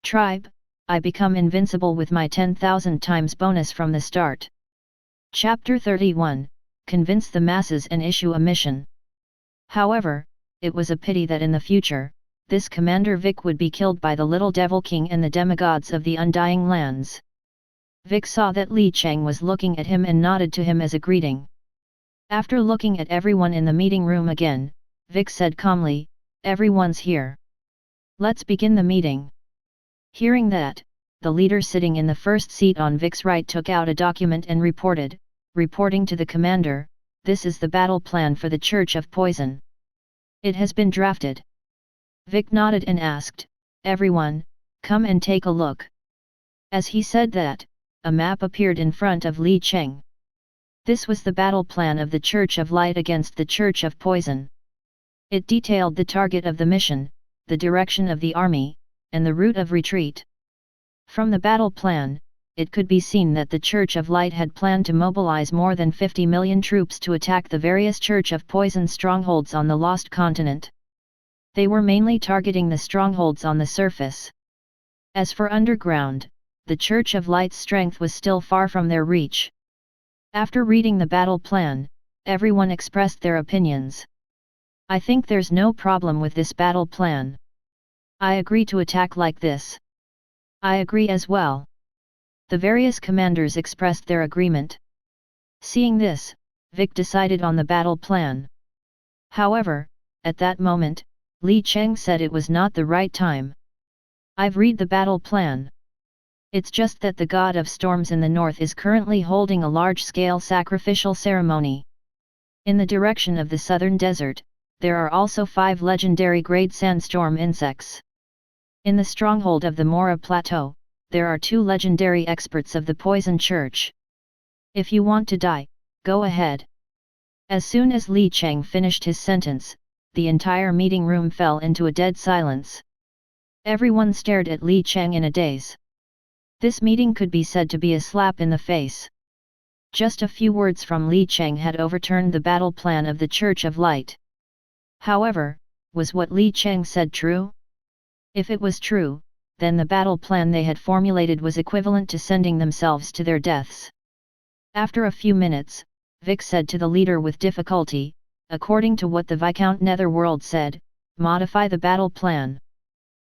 Tribe, I become invincible with my 10,000 times bonus from the start. Chapter 31, Convince the masses and issue a mission. However, it was a pity that in the future, this Commander Vic would be killed by the Little Devil King and the Demigods of the Undying Lands. Vic saw that Li Cheng was looking at him and nodded to him as a greeting. After looking at everyone in the meeting room again, Vic said calmly, "Everyone's here. Let's begin the meeting." Hearing that, the leader sitting in the first seat on Vic's right took out a document and reporting to the commander, "This is the battle plan for the Church of Poison. It has been drafted." Vic nodded and asked, "Everyone, come and take a look." As he said that, a map appeared in front of Li Cheng. This was the battle plan of the Church of Light against the Church of Poison. It detailed the target of the mission, the direction of the army, and the route of retreat. From the battle plan, it could be seen that the Church of Light had planned to mobilize more than 50 million troops to attack the various Church of Poison strongholds on the Lost Continent. They were mainly targeting the strongholds on the surface. As for underground, the Church of Light's strength was still far from their reach. After reading the battle plan, everyone expressed their opinions. "I think there's no problem with this battle plan. I agree to attack like this." "I agree as well." The various commanders expressed their agreement. Seeing this, Vic decided on the battle plan. However, at that moment, Li Cheng said it was not the right time. "I've read the battle plan. It's just that the god of storms in the north is currently holding a large-scale sacrificial ceremony. In the direction of the southern desert, there are also 5 legendary great sandstorm insects. In the stronghold of the Mora Plateau, there are 2 legendary experts of the Poison Church. If you want to die, go ahead." As soon as Li Cheng finished his sentence, the entire meeting room fell into a dead silence. Everyone stared at Li Cheng in a daze. This meeting could be said to be a slap in the face. Just a few words from Li Cheng had overturned the battle plan of the Church of Light. However, was what Li Cheng said true? If it was true, then the battle plan they had formulated was equivalent to sending themselves to their deaths. After a few minutes, Vic said to the leader with difficulty, "According to what the Viscount Netherworld said, modify the battle plan."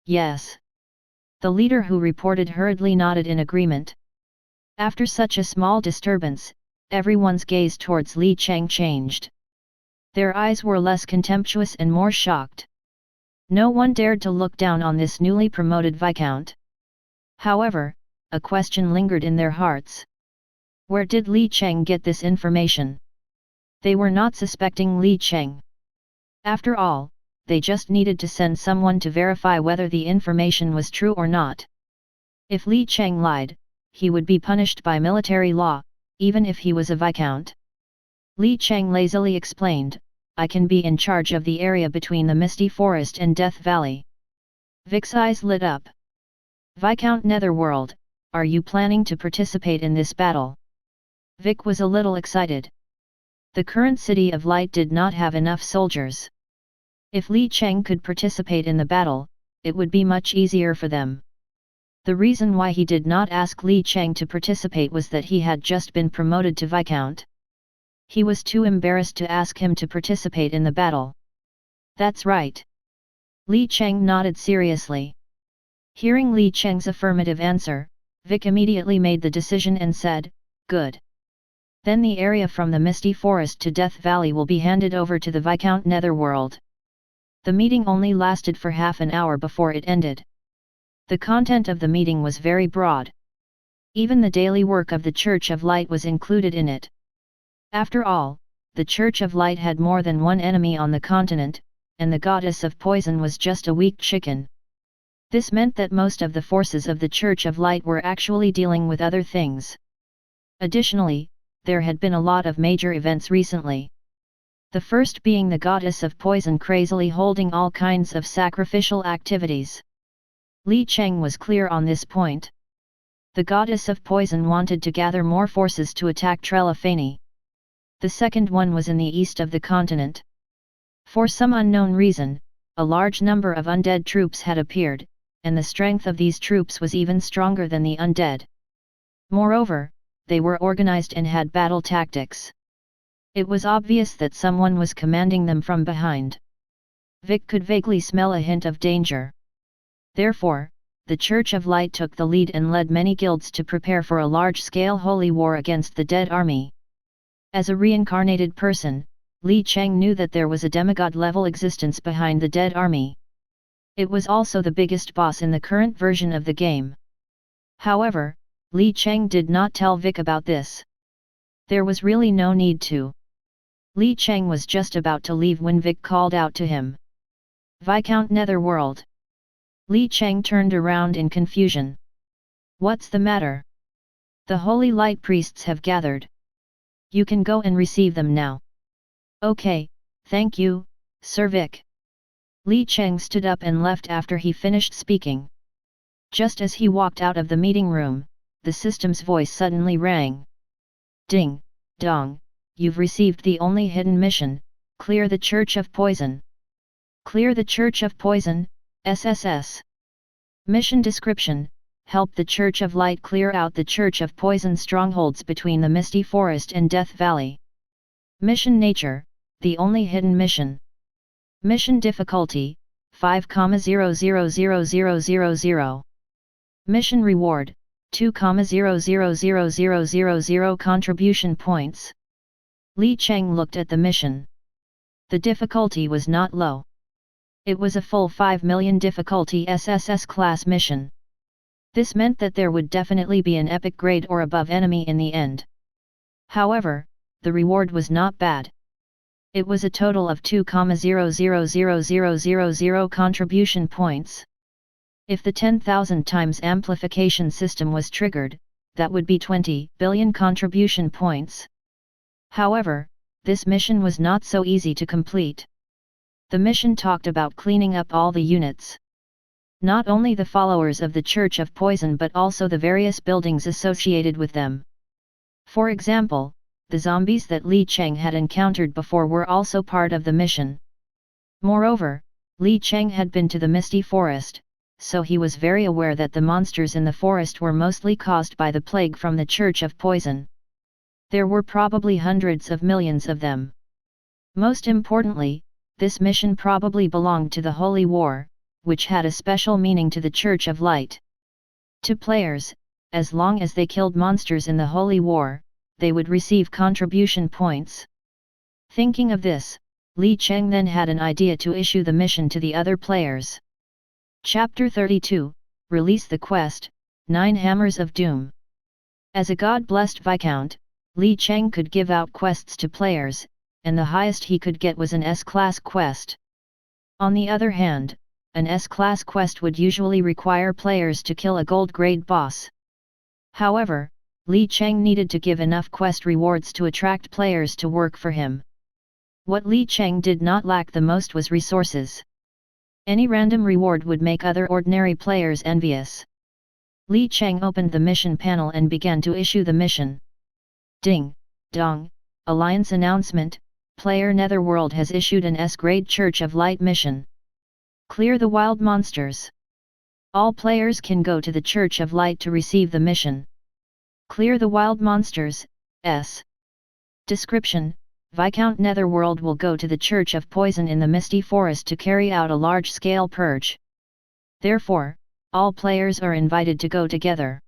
"Yes." The leader who reported hurriedly nodded in agreement. After such a small disturbance, everyone's gaze towards Li Cheng changed. Their eyes were less contemptuous and more shocked. No one dared to look down on this newly promoted Viscount. However, a question lingered in their hearts. Where did Li Cheng get this information? They were not suspecting Li Cheng. After all, they just needed to send someone to verify whether the information was true or not. If Li Cheng lied, he would be punished by military law, even if he was a Viscount. Li Cheng lazily explained, "I can be in charge of the area between the Misty Forest and Death Valley." Vic's eyes lit up. "Viscount Netherworld, are you planning to participate in this battle?" Vic was a little excited. The current City of Light did not have enough soldiers. If Li Cheng could participate in the battle, it would be much easier for them. The reason why he did not ask Li Cheng to participate was that he had just been promoted to Viscount. He was too embarrassed to ask him to participate in the battle. "That's right." Li Cheng nodded seriously. Hearing Li Cheng's affirmative answer, Vic immediately made the decision and said, "Good. Then the area from the Misty Forest to Death Valley will be handed over to the Viscount Netherworld." The meeting only lasted for half an hour before it ended. The content of the meeting was very broad. Even the daily work of the Church of Light was included in it. After all, the Church of Light had more than one enemy on the continent, and the Goddess of Poison was just a weak chicken. This meant that most of the forces of the Church of Light were actually dealing with other things. Additionally, there had been a lot of major events recently. The first being the Goddess of Poison crazily holding all kinds of sacrificial activities. Li Cheng was clear on this point. The Goddess of Poison wanted to gather more forces to attack Trelafani. The second one was in the east of the continent. For some unknown reason, a large number of undead troops had appeared, and the strength of these troops was even stronger than the undead. Moreover, they were organized and had battle tactics. It was obvious that someone was commanding them from behind. Vic could vaguely smell a hint of danger. Therefore, the Church of Light took the lead and led many guilds to prepare for a large-scale holy war against the dead army. As a reincarnated person, Li Cheng knew that there was a demigod-level existence behind the dead army. It was also the biggest boss in the current version of the game. However, Li Cheng did not tell Vic about this. There was really no need to. Li Cheng was just about to leave when Vic called out to him. "Viscount Netherworld." Li Cheng turned around in confusion. "What's the matter?" "The Holy Light Priests have gathered. You can go and receive them now." "Okay, thank you, Sir Vic." Li Cheng stood up and left after he finished speaking. Just as he walked out of the meeting room, the system's voice suddenly rang. "Ding, dong, you've received the only hidden mission, clear the Church of Poison." "Clear the Church of Poison, SSS. Mission description: help the Church of Light clear out the Church of Poison strongholds between the Misty Forest and Death Valley." Mission nature: the only hidden mission. Mission difficulty: 5,0000000. Mission reward: 2,0000000 contribution points. Li Cheng looked at the mission. The difficulty was not low. It was a full 5 million difficulty SSS class mission. This meant that there would definitely be an epic grade or above enemy in the end. However, the reward was not bad. It was a total of 2,0000000 contribution points. If the 10,000 times amplification system was triggered, that would be 20 billion contribution points. However, this mission was not so easy to complete. The mission talked about cleaning up all the units. Not only the followers of the Church of Poison but also the various buildings associated with them. For example, the zombies that Li Cheng had encountered before were also part of the mission. Moreover, Li Cheng had been to the Misty Forest, so he was very aware that the monsters in the forest were mostly caused by the plague from the Church of Poison. There were probably hundreds of millions of them. Most importantly, this mission probably belonged to the Holy War, which had a special meaning to the Church of Light. To players, as long as they killed monsters in the Holy War, they would receive contribution points. Thinking of this, Li Cheng then had an idea to issue the mission to the other players. Chapter 32, Release the Quest, 9 Hammers of Doom. As a God-blessed Viscount, Li Cheng could give out quests to players, and the highest he could get was an S-class quest. On the other hand, an S-class quest would usually require players to kill a gold-grade boss. However, Li Cheng needed to give enough quest rewards to attract players to work for him. What Li Cheng did not lack the most was resources. Any random reward would make other ordinary players envious. Li Cheng opened the mission panel and began to issue the mission. Ding, dong, Alliance announcement, Player Netherworld has issued an S-grade Church of Light mission. Clear the wild monsters. All players can go to the Church of Light to receive the mission. Clear the wild monsters, S. Description: Viscount Netherworld will go to the Church of Poison in the Misty Forest to carry out a large-scale purge. Therefore, all players are invited to go together.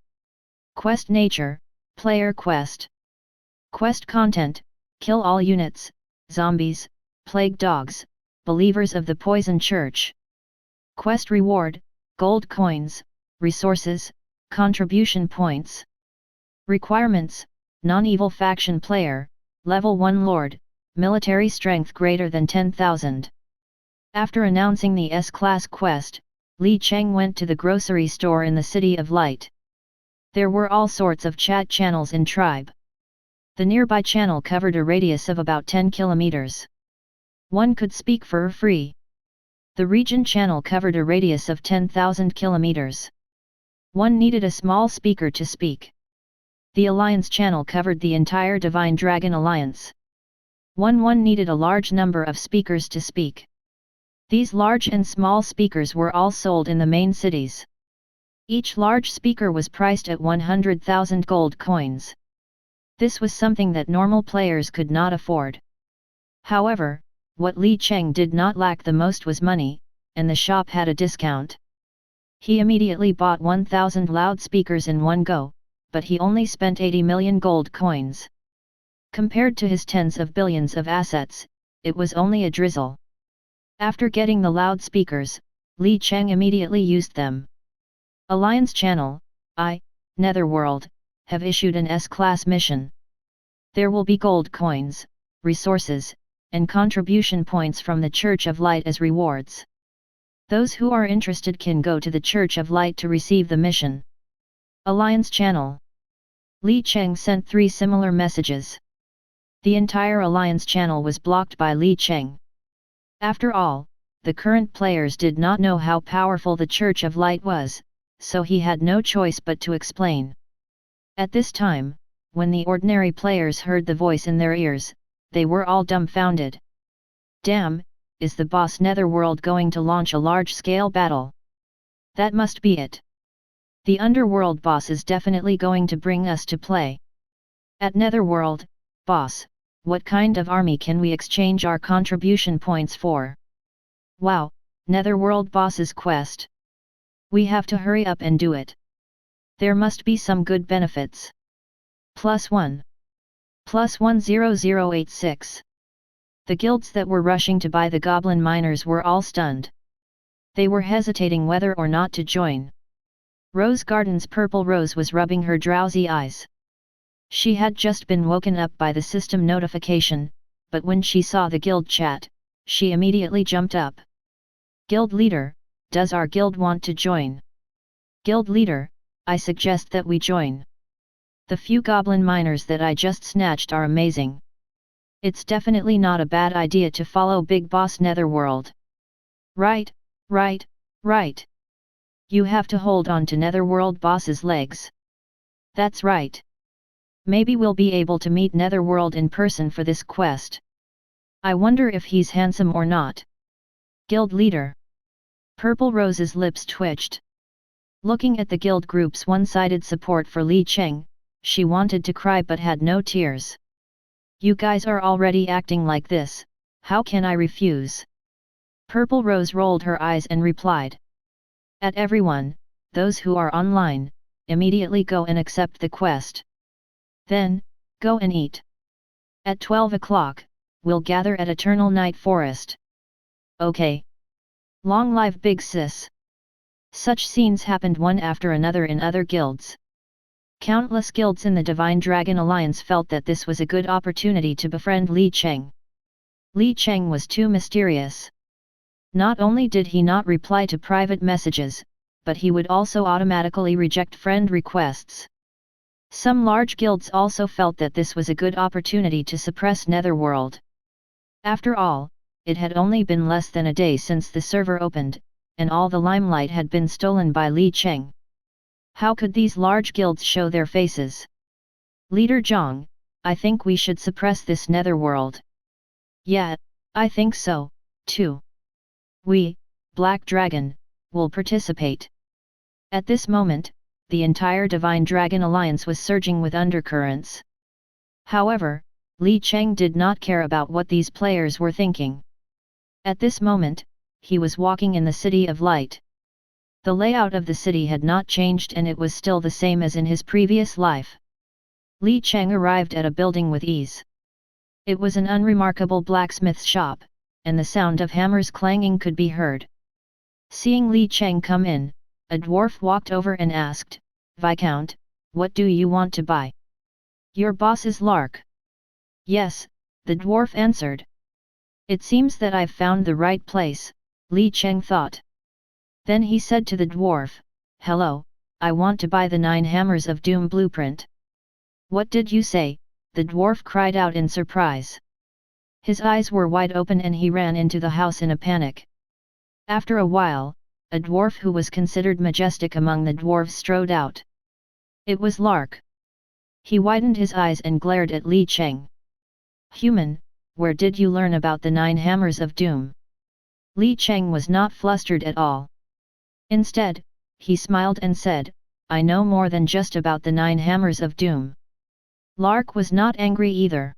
Quest nature: Player quest. Quest content: kill all units, zombies, plague dogs, believers of the Poison Church. Quest reward: gold coins, resources, contribution points. Requirements: non-evil faction player, level 1 lord, military strength greater than 10,000. After announcing the S-class quest, Li Cheng went to the grocery store in the City of Light. There were all sorts of chat channels in Tribe. The nearby channel covered a radius of about 10 kilometers. One could speak for free. The region channel covered a radius of 10,000 kilometers. One needed a small speaker to speak. The Alliance channel covered the entire Divine Dragon Alliance. One needed a large number of speakers to speak. These large and small speakers were all sold in the main cities. Each large speaker was priced at 100,000 gold coins. This was something that normal players could not afford. However, what Li Cheng did not lack the most was money, and the shop had a discount. He immediately bought 1,000 loudspeakers in one go, but he only spent 80 million gold coins. Compared to his tens of billions of assets, it was only a drizzle. After getting the loudspeakers, Li Cheng immediately used them. Alliance Channel, Netherworld, have issued an S-Class mission. There will be gold coins, resources, and contribution points from the Church of Light as rewards. Those who are interested can go to the Church of Light to receive the mission. Alliance Channel. Li Cheng sent 3 similar messages. The entire Alliance Channel was blocked by Li Cheng. After all, the current players did not know how powerful the Church of Light was, so he had no choice but to explain. At this time, when the ordinary players heard the voice in their ears, they were all dumbfounded. Damn, is the boss Netherworld going to launch a large-scale battle? That must be it. The Underworld boss is definitely going to bring us to play. At Netherworld, boss, what kind of army can we exchange our contribution points for? Wow, Netherworld boss's quest. We have to hurry up and do it. There must be some good benefits. +1. +10086. The guilds that were rushing to buy the goblin miners were all stunned. They were hesitating whether or not to join. Rose Garden's Purple Rose was rubbing her drowsy eyes. She had just been woken up by the system notification, but when she saw the guild chat, she immediately jumped up. Guild leader, does our guild want to join? Guild leader, I suggest that we join. The few goblin miners that I just snatched are amazing. It's definitely not a bad idea to follow Big Boss Netherworld. Right, right, right. You have to hold on to Netherworld boss's legs. That's right. Maybe we'll be able to meet Netherworld in person for this quest. I wonder if he's handsome or not. Guild leader. Purple Rose's lips twitched. Looking at the guild group's one-sided support for Li Cheng, she wanted to cry but had no tears. You guys are already acting like this, how can I refuse? Purple Rose rolled her eyes and replied. At everyone, those who are online, immediately go and accept the quest. Then, go and eat. At 12 o'clock, we'll gather at Eternal Night Forest. Okay. Long live Big Sis. Such scenes happened one after another in other guilds. Countless guilds in the Divine Dragon Alliance felt that this was a good opportunity to befriend Li Cheng. Li Cheng was too mysterious. Not only did he not reply to private messages, but he would also automatically reject friend requests. Some large guilds also felt that this was a good opportunity to suppress Netherworld. After all, it had only been less than a day since the server opened, and all the limelight had been stolen by Li Cheng. How could these large guilds show their faces? Leader Zhang, I think we should suppress this Netherworld. Yeah, I think so, too. We, Black Dragon, will participate. At this moment, the entire Divine Dragon Alliance was surging with undercurrents. However, Li Cheng did not care about what these players were thinking. At this moment, he was walking in the City of Light. The layout of the city had not changed and it was still the same as in his previous life. Li Cheng arrived at a building with ease. It was an unremarkable blacksmith shop, and the sound of hammers clanging could be heard. Seeing Li Cheng come in, a dwarf walked over and asked, Viscount, what do you want to buy? Your boss is Lark. Yes, the dwarf answered. It seems that I've found the right place, Li Cheng thought. Then he said to the dwarf, Hello, I want to buy the 9 Hammers of Doom blueprint. What did you say? The dwarf cried out in surprise. His eyes were wide open and he ran into the house in a panic. After a while, a dwarf who was considered majestic among the dwarves strode out. It was Lark. He widened his eyes and glared at Li Cheng. Human, where did you learn about the 9 Hammers of Doom? Li Cheng was not flustered at all. Instead, he smiled and said, I know more than just about the 9 hammers of doom. Lark was not angry either.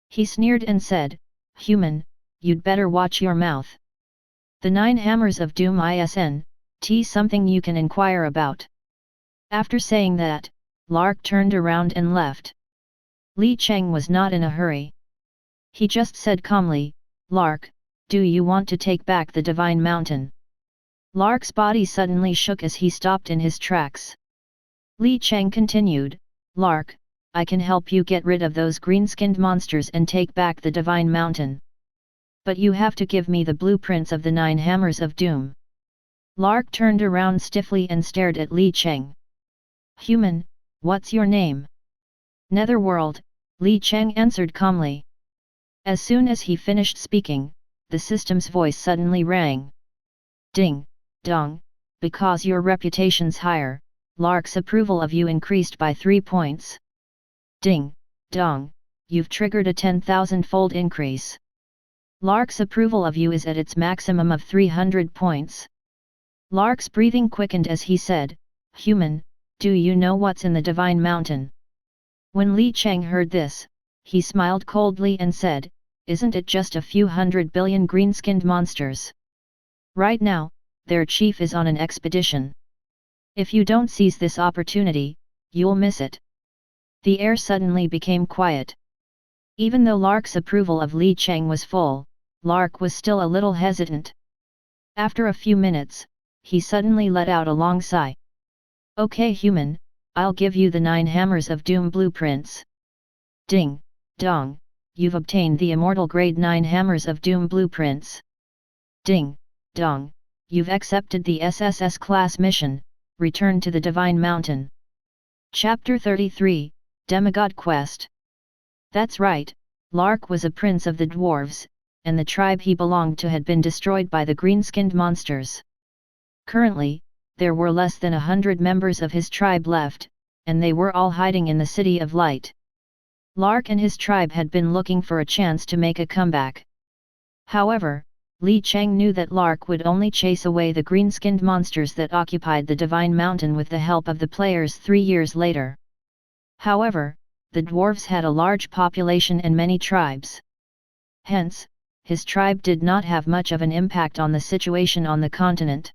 He sneered and said, Human, you'd better watch your mouth. The 9 hammers of doom isn't something you can inquire about. After saying that, Lark turned around and left. Li Cheng was not in a hurry. He just said calmly, Lark, do you want to take back the Divine Mountain? Lark's body suddenly shook as he stopped in his tracks. Li Cheng continued, Lark, I can help you get rid of those green-skinned monsters and take back the Divine Mountain. But you have to give me the blueprints of the 9 hammers of doom. Lark turned around stiffly and stared at Li Cheng. Human, what's your name? Netherworld, Li Cheng answered calmly. As soon as he finished speaking, the system's voice suddenly rang. Ding, dong, because your reputation's higher, Lark's approval of you increased by 3 points. Ding, dong, you've triggered a 10,000-fold increase. Lark's approval of you is at its maximum of 300 points. Lark's breathing quickened as he said, Human, do you know what's in the Divine Mountain? When Li Cheng heard this, he smiled coldly and said, Isn't it just a few 100 billion green-skinned monsters? Right now, their chief is on an expedition. If you don't seize this opportunity, you'll miss it. The air suddenly became quiet. Even though Lark's approval of Li Cheng was full, Lark was still a little hesitant. After a few minutes, he suddenly let out a long sigh. Okay human, I'll give you the 9 hammers of doom blueprints. Ding, dong, you've obtained the immortal grade 9 hammers of doom blueprints. Ding, dong, you've accepted the SSS class mission, return to the Divine Mountain. Chapter 33, Demigod Quest. That's right, Lark was a prince of the dwarves, and the tribe he belonged to had been destroyed by the green-skinned monsters. Currently, there were less than 100 members of his tribe left, and they were all hiding in the City of Light. Lark and his tribe had been looking for a chance to make a comeback. However, Li Cheng knew that Lark would only chase away the green-skinned monsters that occupied the Divine Mountain with the help of the players 3 years later. However, the dwarves had a large population and many tribes. Hence, his tribe did not have much of an impact on the situation on the continent.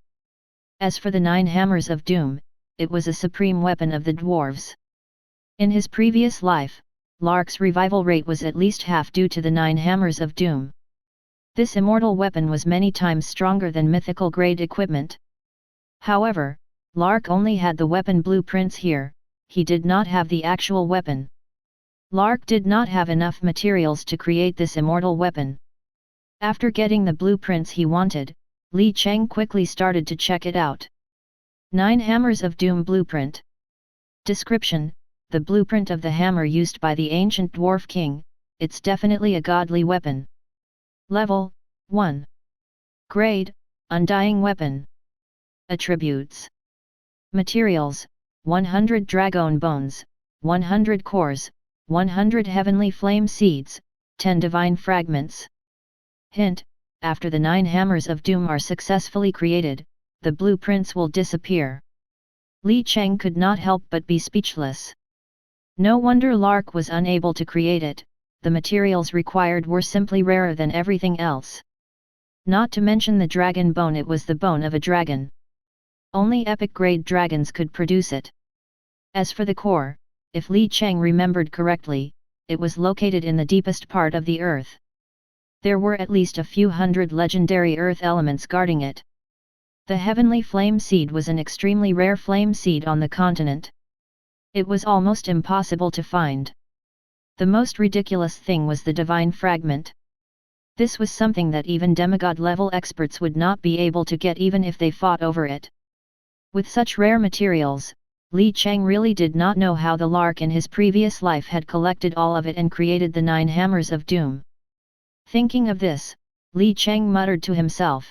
As for the 9 hammers of doom, it was a supreme weapon of the dwarves. In his previous life, Lark's revival rate was at least half due to the 9 hammers of doom. This immortal weapon was many times stronger than mythical grade equipment. However, Lark only had the weapon blueprints here, he did not have the actual weapon. Lark did not have enough materials to create this immortal weapon. After getting the blueprints he wanted, Li Cheng quickly started to check it out. 9 Hammers of Doom Blueprint. Description: the blueprint of the hammer used by the ancient dwarf king, it's definitely a godly weapon. Level 1. Grade: Undying Weapon. Attributes: Materials: 100 dragon bones, 100 cores, 100 heavenly flame seeds, 10 divine fragments. Hint: after the 9 hammers of doom are successfully created, the blueprints will disappear. Li Cheng could not help but be speechless. No wonder Lark was unable to create it, the materials required were simply rarer than everything else. Not to mention the dragon bone, it was the bone of a dragon. Only epic grade dragons could produce it. As for the core, if Li Cheng remembered correctly, it was located in the deepest part of the earth. There were at least a few hundred legendary earth elements guarding it. The heavenly flame seed was an extremely rare flame seed on the continent. It was almost impossible to find. The most ridiculous thing was the divine fragment. This was something that even demigod level experts would not be able to get even if they fought over it. With such rare materials, Li Cheng really did not know how the Lark in his previous life had collected all of it and created the 9 hammers of doom. Thinking of this, Li Cheng muttered to himself.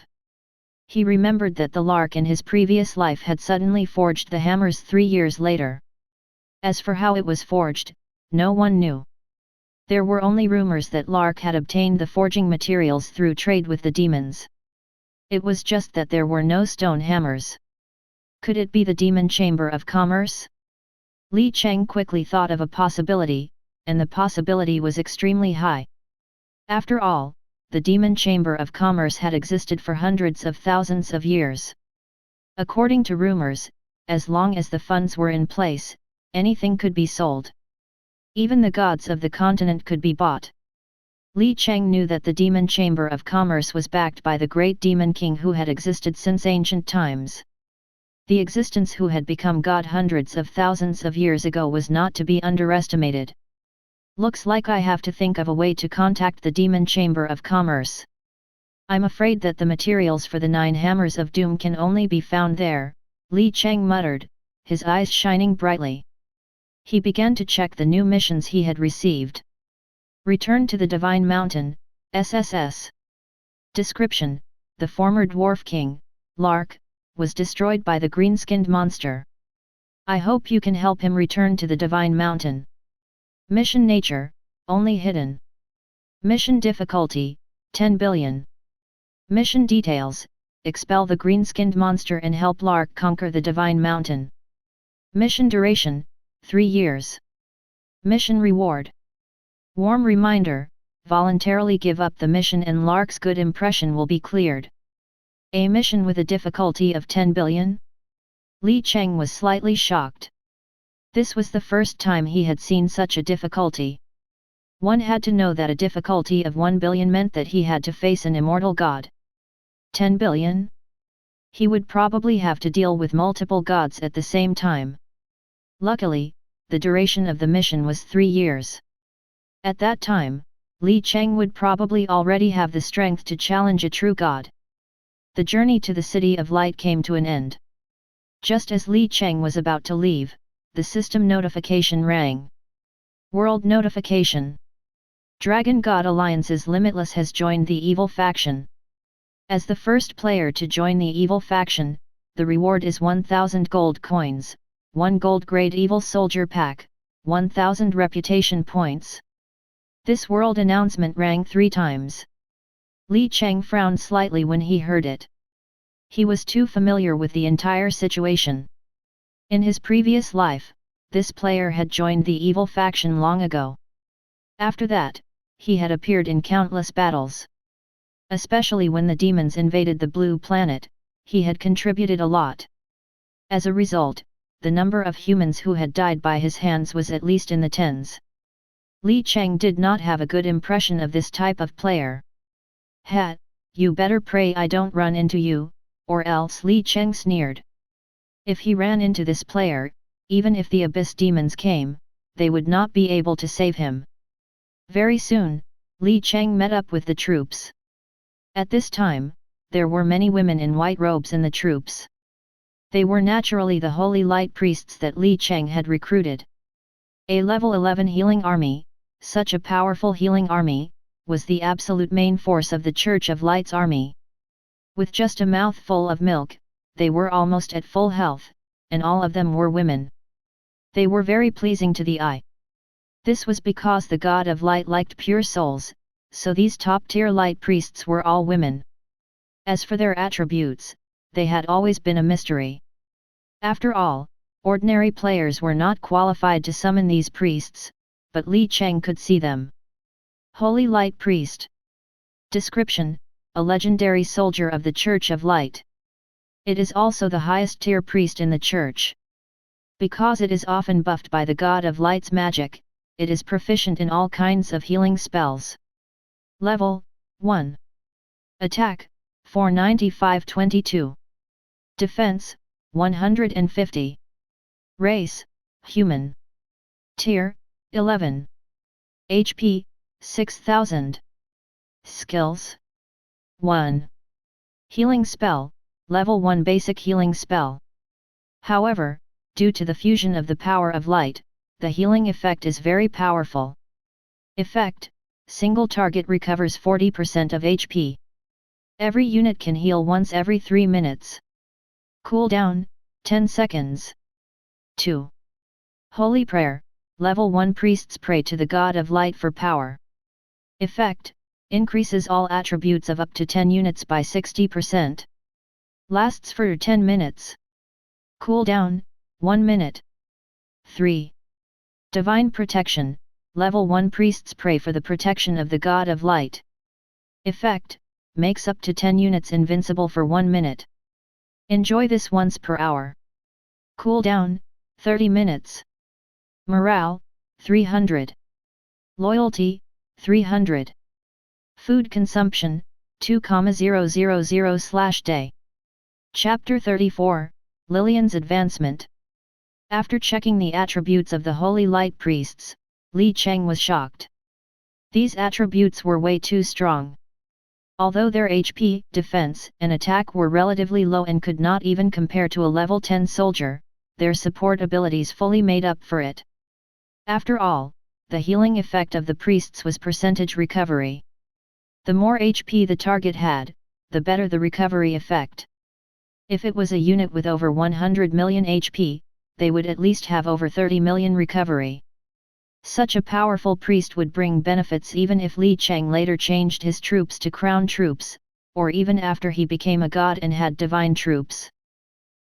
He remembered that the Lark in his previous life had suddenly forged the hammers 3 years later. As for how it was forged, no one knew. There were only rumors that Lark had obtained the forging materials through trade with the demons. It was just that there were no stone hammers. Could it be the Demon Chamber of Commerce? Li Cheng quickly thought of a possibility, and the possibility was extremely high. After all, the Demon Chamber of Commerce had existed for hundreds of thousands of years. According to rumors, as long as the funds were in place, anything could be sold. Even the gods of the continent could be bought. Li Cheng knew that the Demon Chamber of Commerce was backed by the great Demon King who had existed since ancient times. The existence who had become god hundreds of thousands of years ago was not to be underestimated. Looks like I have to think of a way to contact the Demon Chamber of Commerce. I'm afraid that the materials for the 9 Hammers of Doom can only be found there, Li Cheng muttered, his eyes shining brightly. He began to check the new missions he had received. Return to the Divine Mountain, SSS. Description: the former Dwarf King, Lark, was destroyed by the green-skinned monster. I hope you can help him return to the Divine Mountain. Mission nature: only hidden. Mission difficulty: 10 billion. Mission details: expel the green-skinned monster and help Lark conquer the Divine Mountain. Mission duration: 3 years. Mission reward: warm reminder, voluntarily give up the mission and Lark's good impression will be cleared. A mission with a difficulty of 10 billion? Li Cheng was slightly shocked. This was the first time he had seen such a difficulty. One had to know that a difficulty of 1 billion meant that he had to face an immortal god. 10 billion? He would probably have to deal with multiple gods at the same time. Luckily, the duration of the mission was 3 years. At that time, Li Cheng would probably already have the strength to challenge a true god. The journey to the City of Light came to an end. Just as Li Cheng was about to leave, the system notification rang. World notification. Dragon God Alliance's Limitless has joined the evil faction. As the first player to join the evil faction, the reward is 1000 gold coins, 1 gold grade evil soldier pack, 1000 reputation points. This world announcement rang 3 times. Li Cheng frowned slightly when he heard it. He was too familiar with the entire situation. In his previous life, this player had joined the evil faction long ago. After that, he had appeared in countless battles. Especially when the demons invaded the blue planet, he had contributed a lot. As a result, the number of humans who had died by his hands was at least in the tens. Li Cheng did not have a good impression of this type of player. "Ha, you better pray I don't run into you, or else," Li Cheng sneered. If he ran into this player, even if the Abyss demons came, they would not be able to save him. Very soon, Li Cheng met up with the troops. At this time, there were many women in white robes in the troops. They were naturally the holy light priests that Li Cheng had recruited. A level 11 healing army, such a powerful healing army, was the absolute main force of the Church of Light's army. With just a mouthful of milk, they were almost at full health, and all of them were women. They were very pleasing to the eye. This was because the God of Light liked pure souls, so these top-tier light priests were all women. As for their attributes, they had always been a mystery. After all, ordinary players were not qualified to summon these priests, but Li Cheng could see them. Holy Light Priest. Description: a legendary soldier of the Church of Light. It is also the highest tier priest in the church. Because it is often buffed by the God of Light's magic, it is proficient in all kinds of healing spells. Level 1. Attack 495-22. Defense 150. Race human. Tier 11. HP 6000. Skills 1. Healing spell, level 1 basic healing spell. However, due to the fusion of the power of light, the healing effect is very powerful. Effect: single target recovers 40% of HP. Every unit can heal once every 3 minutes. Cooldown 10 seconds. 2. Holy Prayer, level 1 priests pray to the God of Light for power. Effect: Increases all attributes of up to 10 units by 60%. Lasts for 10 minutes. Cooldown, 1 minute. 3. Divine Protection, Level 1 Priests pray for the protection of the God of Light. Effect, makes up to 10 units invincible for 1 minute. Enjoy this once per hour. Cooldown, 30 minutes. Morale, 300. Loyalty, 300. Food consumption, 2,000/day. Chapter 34, Lillian's Advancement. After checking the attributes of the Holy Light Priests, Li Cheng was shocked. These attributes were way too strong. Although their HP, defense, and attack were relatively low and could not even compare to a level 10 soldier, their support abilities fully made up for it. After all, the healing effect of the priests was percentage recovery. The more HP the target had, the better the recovery effect. If it was a unit with over 100 million HP, they would at least have over 30 million recovery. Such a powerful priest would bring benefits even if Li Cheng later changed his troops to crown troops, or even after he became a god and had divine troops.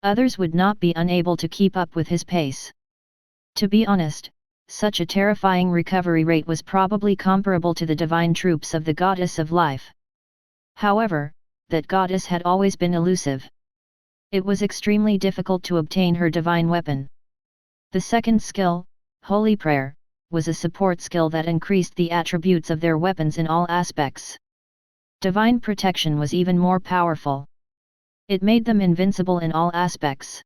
Others would not be unable to keep up with his pace. To be honest, such a terrifying recovery rate was probably comparable to the divine troops of the Goddess of Life. However, that goddess had always been elusive. It was extremely difficult to obtain her divine weapon. The second skill, Holy Prayer, was a support skill that increased the attributes of their weapons in all aspects. Divine Protection was even more powerful. It made them invincible in all aspects.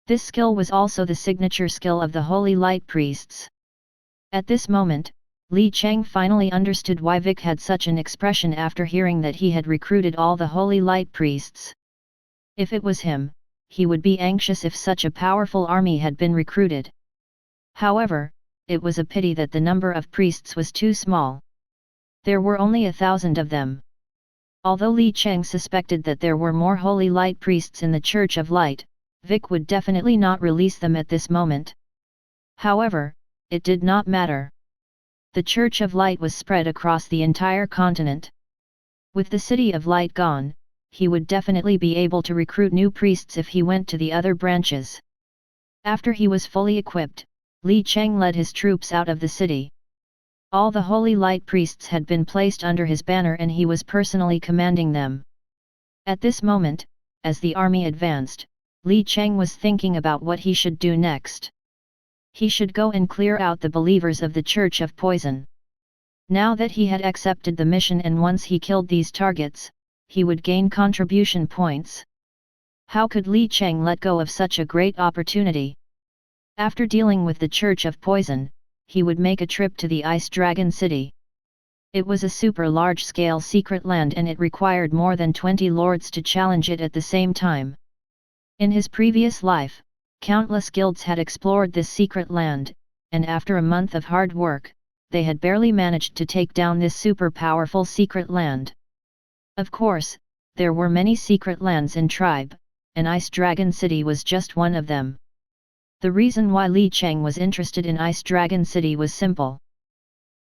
This skill was also the signature skill of the Holy Light Priests. At this moment, Li Cheng finally understood why Vic had such an expression after hearing that he had recruited all the Holy Light Priests. If it was him, he would be anxious if such a powerful army had been recruited. However, it was a pity that the number of priests was too small. There were only 1,000 of them. Although Li Cheng suspected that there were more Holy Light Priests in the Church of Light, Vic would definitely not release them at this moment. However, it did not matter. The Church of Light was spread across the entire continent. With the City of Light gone, he would definitely be able to recruit new priests if he went to the other branches. After he was fully equipped, Li Cheng led his troops out of the city. All the Holy Light Priests had been placed under his banner and he was personally commanding them. At this moment, as the army advanced, Li Cheng was thinking about what he should do next. He should go and clear out the believers of the Church of Poison. Now that he had accepted the mission and once he killed these targets, he would gain contribution points. How could Li Cheng let go of such a great opportunity? After dealing with the Church of Poison, he would make a trip to the Ice Dragon City. It was a super large-scale secret land and it required more than 20 lords to challenge it at the same time. In his previous life, countless guilds had explored this secret land, and after a month of hard work, they had barely managed to take down this super powerful secret land. Of course, there were many secret lands in Tribe, and Ice Dragon City was just one of them. The reason why Li Cheng was interested in Ice Dragon City was simple.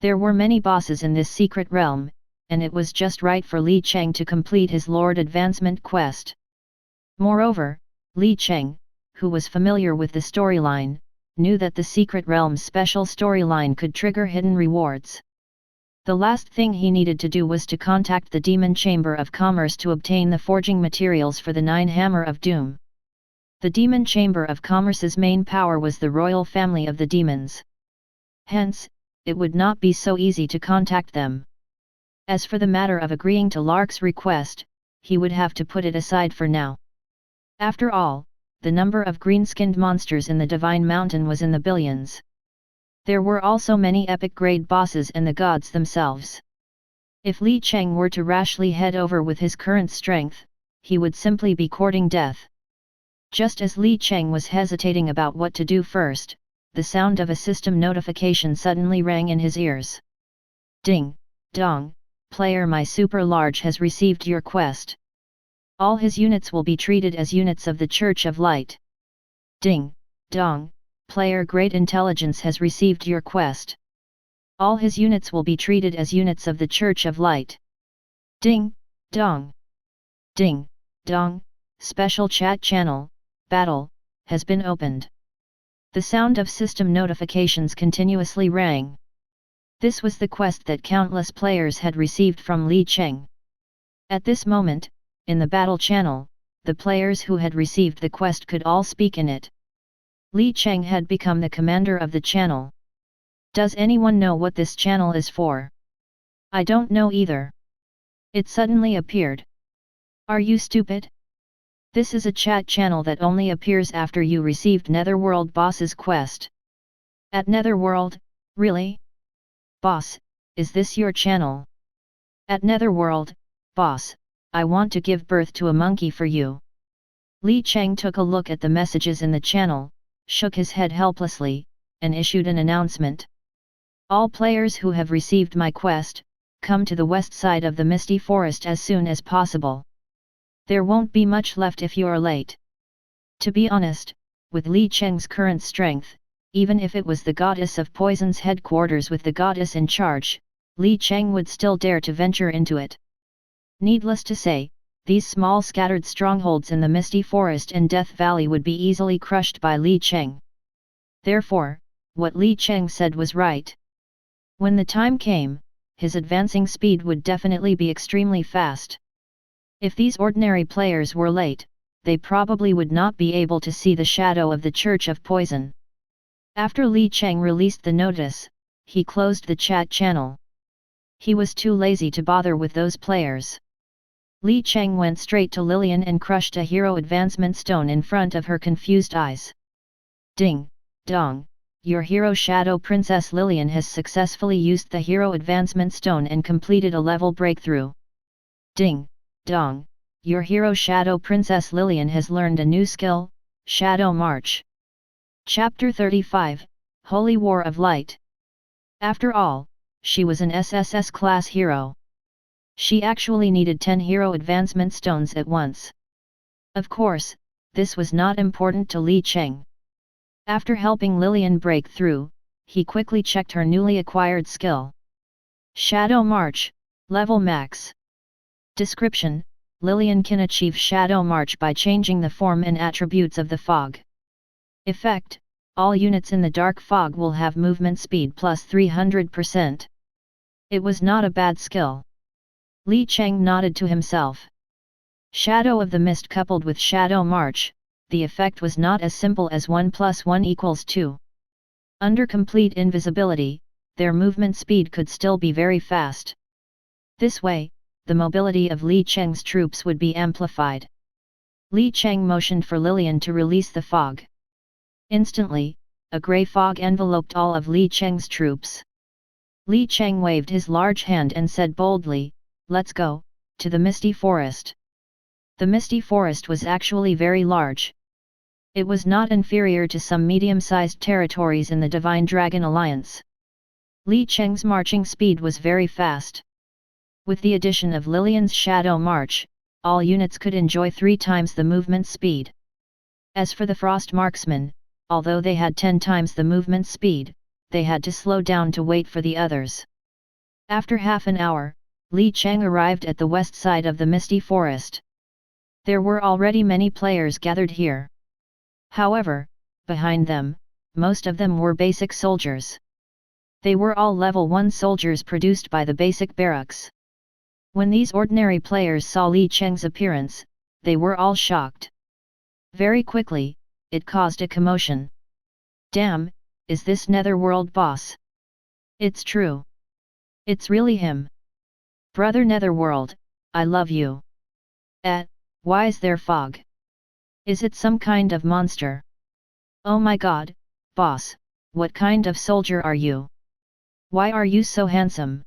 There were many bosses in this secret realm, and it was just right for Li Cheng to complete his Lord Advancement quest. Moreover, Li Cheng, who was familiar with the storyline, knew that the Secret Realm's special storyline could trigger hidden rewards. The last thing he needed to do was to contact the Demon Chamber of Commerce to obtain the forging materials for the 9 Hammer of Doom. The Demon Chamber of Commerce's main power was the royal family of the demons. Hence, it would not be so easy to contact them. As for the matter of agreeing to Lark's request, he would have to put it aside for now. After all, the number of green-skinned monsters in the Divine Mountain was in the billions. There were also many epic-grade bosses and the gods themselves. If Li Cheng were to rashly head over with his current strength, he would simply be courting death. Just as Li Cheng was hesitating about what to do first, the sound of a system notification suddenly rang in his ears. Ding, dong, player My Super Large has received your quest. All his units will be treated as units of the Church of Light. Ding, dong, player Great Intelligence has received your quest. All his units will be treated as units of the Church of Light. Ding, dong. Ding, dong, special chat channel, battle, has been opened. The sound of system notifications continuously rang. This was the quest that countless players had received from Li Cheng. At this moment, in the battle channel, the players who had received the quest could all speak in it. Li Cheng had become the commander of the channel. Does anyone know what this channel is for? I don't know either. It suddenly appeared. Are you stupid? This is a chat channel that only appears after you received Netherworld Boss's quest. At Netherworld, really? Boss, is this your channel? At Netherworld, Boss, I want to give birth to a monkey for you. Li Cheng took a look at the messages in the channel, shook his head helplessly, and issued an announcement. All players who have received my quest, come to the west side of the Misty Forest as soon as possible. There won't be much left if you are late. To be honest, with Li Cheng's current strength, even if it was the goddess of poison's headquarters with the goddess in charge, Li Cheng would still dare to venture into it. Needless to say, these small scattered strongholds in the Misty Forest and Death Valley would be easily crushed by Li Cheng. Therefore, what Li Cheng said was right. When the time came, his advancing speed would definitely be extremely fast. If these ordinary players were late, they probably would not be able to see the shadow of the Church of Poison. After Li Cheng released the notice, he closed the chat channel. He was too lazy to bother with those players. Li Cheng went straight to Lillian and crushed a hero advancement stone in front of her confused eyes. Ding, dong. Your hero Shadow Princess Lillian has successfully used the Hero Advancement Stone and completed a level breakthrough. Ding, dong, your hero Shadow Princess Lillian has learned a new skill, Shadow March. Chapter 35, Holy War of Light. After all, she was an SSS class hero. She actually needed 10 Hero Advancement Stones at once. Of course, this was not important to Li Cheng. After helping Lillian break through, he quickly checked her newly acquired skill. Shadow March, Level Max. Description: Lillian can achieve Shadow March by changing the form and attributes of the fog. Effect: all units in the dark fog will have movement speed plus 300%. It was not a bad skill. Li Cheng nodded to himself. Shadow of the Mist coupled with Shadow March, the effect was not as simple as 1 + 1 = 2. Under complete invisibility, their movement speed could still be very fast. This way, the mobility of Li Cheng's troops would be amplified. Li Cheng motioned for Lillian to release the fog. Instantly, a grey fog enveloped all of Li Cheng's troops. Li Cheng waved his large hand and said boldly, "Let's go, to the Misty Forest." The Misty Forest was actually very large. It was not inferior to some medium-sized territories in the Divine Dragon Alliance. Li Cheng's marching speed was very fast. With the addition of Lillian's Shadow March, all units could enjoy 3 times the movement speed. As for the Frost Marksmen, although they had 10 times the movement speed, they had to slow down to wait for the others. After half an hour, Li Cheng arrived at the west side of the Misty Forest. There were already many players gathered here. However, behind them, most of them were basic soldiers. They were all level 1 soldiers produced by the basic barracks. When these ordinary players saw Li Cheng's appearance, they were all shocked. Very quickly, it caused a commotion. Damn, is this Netherworld boss? It's true. It's really him. Brother Netherworld, I love you. Why is there fog? Is it some kind of monster? Oh my god, boss, what kind of soldier are you? Why are you so handsome?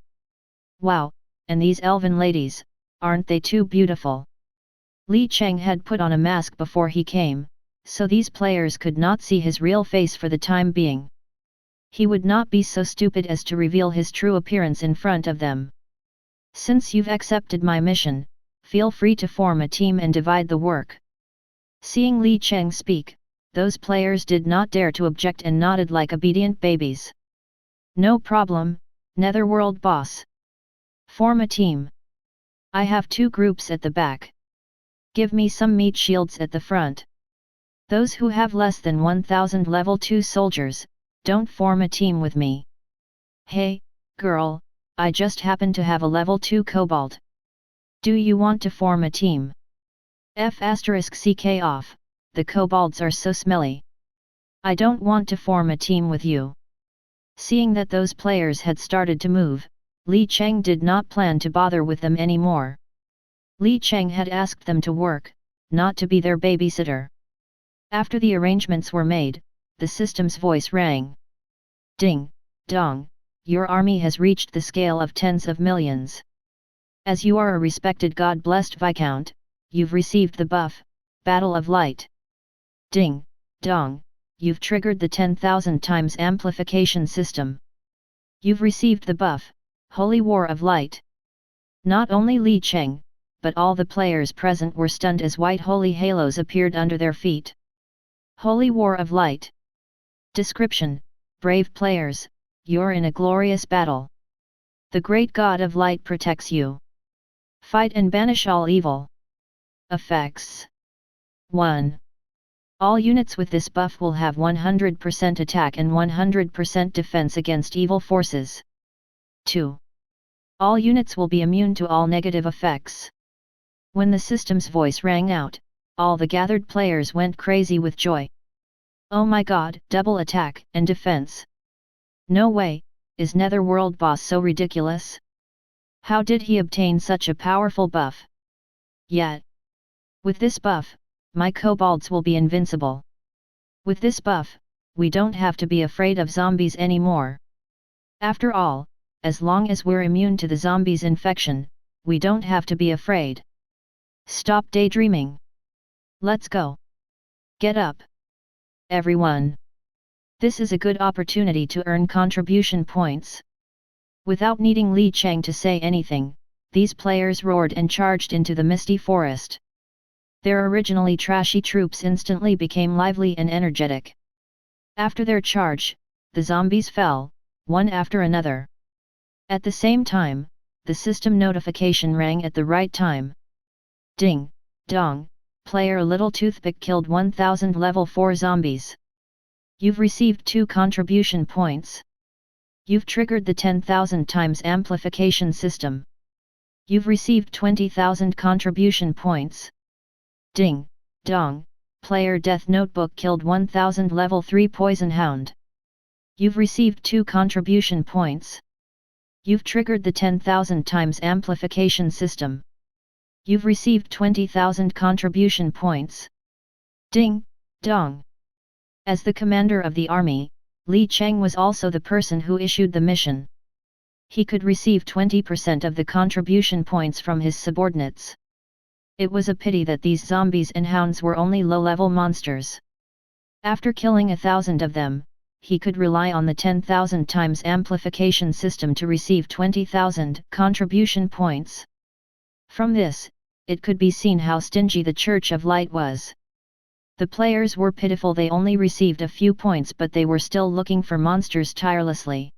Wow, and these elven ladies, aren't they too beautiful? Li Cheng had put on a mask before he came, so these players could not see his real face for the time being. He would not be so stupid as to reveal his true appearance in front of them. Since you've accepted my mission, feel free to form a team and divide the work. Seeing Li Cheng speak, those players did not dare to object and nodded like obedient babies. No problem, Netherworld boss. Form a team. I have 2 groups at the back. Give me some meat shields at the front. Those who have less than 1000 level 2 soldiers, don't form a team with me. Hey, girl, I just happen to have a level 2 kobold. Do you want to form a team? *CK off, the kobolds are so smelly. I don't want to form a team with you. Seeing that those players had started to move, Li Cheng did not plan to bother with them anymore. Li Cheng had asked them to work, not to be their babysitter. After the arrangements were made, the system's voice rang. Ding, dong, your army has reached the scale of tens of millions. As you are a respected God-blessed Viscount, you've received the buff, Battle of Light. Ding, dong, you've triggered the 10,000 times amplification system. You've received the buff, Holy War of Light. Not only Li Cheng, but all the players present were stunned as white holy halos appeared under their feet. Holy War of Light. Description: brave players, you're in a glorious battle. The great God of Light protects you. Fight and banish all evil. Effects: 1. All units with this buff will have 100% attack and 100% defense against evil forces. 2. All units will be immune to all negative effects. When the system's voice rang out, all the gathered players went crazy with joy. Oh my god, double attack and defense. No way, is Netherworld boss so ridiculous? How did he obtain such a powerful buff? Yet, with this buff, my kobolds will be invincible. With this buff, we don't have to be afraid of zombies anymore. After all, as long as we're immune to the zombies' infection, we don't have to be afraid. Stop daydreaming. Let's go. Get up. Everyone. This is a good opportunity to earn contribution points. Without needing Li Cheng to say anything, these players roared and charged into the Misty Forest. Their originally trashy troops instantly became lively and energetic. After their charge, the zombies fell, one after another. At the same time, the system notification rang at the right time. Ding, dong, player Little Toothpick killed 1000 level 4 zombies. You've received 2 contribution points. You've triggered the 10,000 times amplification system. You've received 20,000 contribution points. Ding, dong, player Death Notebook killed 1000 level 3 Poison Hound. You've received 2 contribution points. You've triggered the 10,000 times amplification system. You've received 20,000 contribution points. Ding, dong. As the commander of the army, Li Cheng was also the person who issued the mission. He could receive 20% of the contribution points from his subordinates. It was a pity that these zombies and hounds were only low-level monsters. After killing 1,000 of them, he could rely on the 10,000 times amplification system to receive 20,000 contribution points. From this, it could be seen how stingy the Church of Light was. The players were pitiful, they only received a few points, but they were still looking for monsters tirelessly.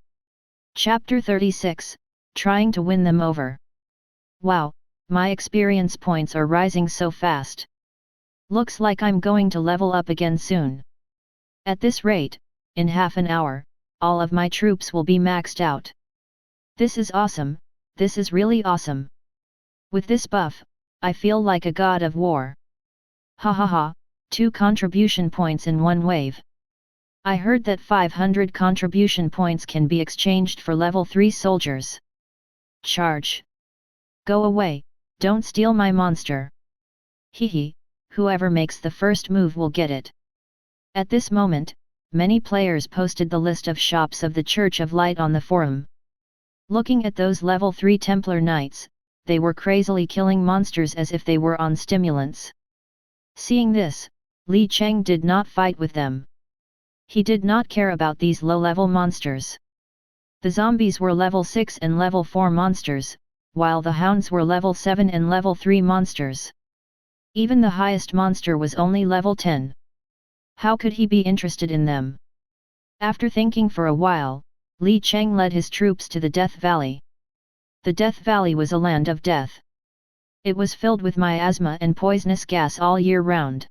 Chapter 36, Trying to win them over. Wow, my experience points are rising so fast. Looks like I'm going to level up again soon. At this rate, in half an hour, all of my troops will be maxed out. This is awesome, this is really awesome. With this buff, I feel like a god of war. Ha ha ha, 2 contribution points in one wave. I heard that 500 contribution points can be exchanged for level 3 soldiers. Charge. Go away, don't steal my monster. Hehe, whoever makes the first move will get it. At this moment, many players posted the list of shops of the Church of Light on the forum. Looking at those level 3 Templar Knights, they were crazily killing monsters as if they were on stimulants. Seeing this, Li Cheng did not fight with them. He did not care about these low-level monsters. The zombies were level 6 and level 4 monsters, while the hounds were level 7 and level 3 monsters. Even the highest monster was only level 10. How could he be interested in them? After thinking for a while, Li Cheng led his troops to the Death Valley. The Death Valley was a land of death. It was filled with miasma and poisonous gas all year round.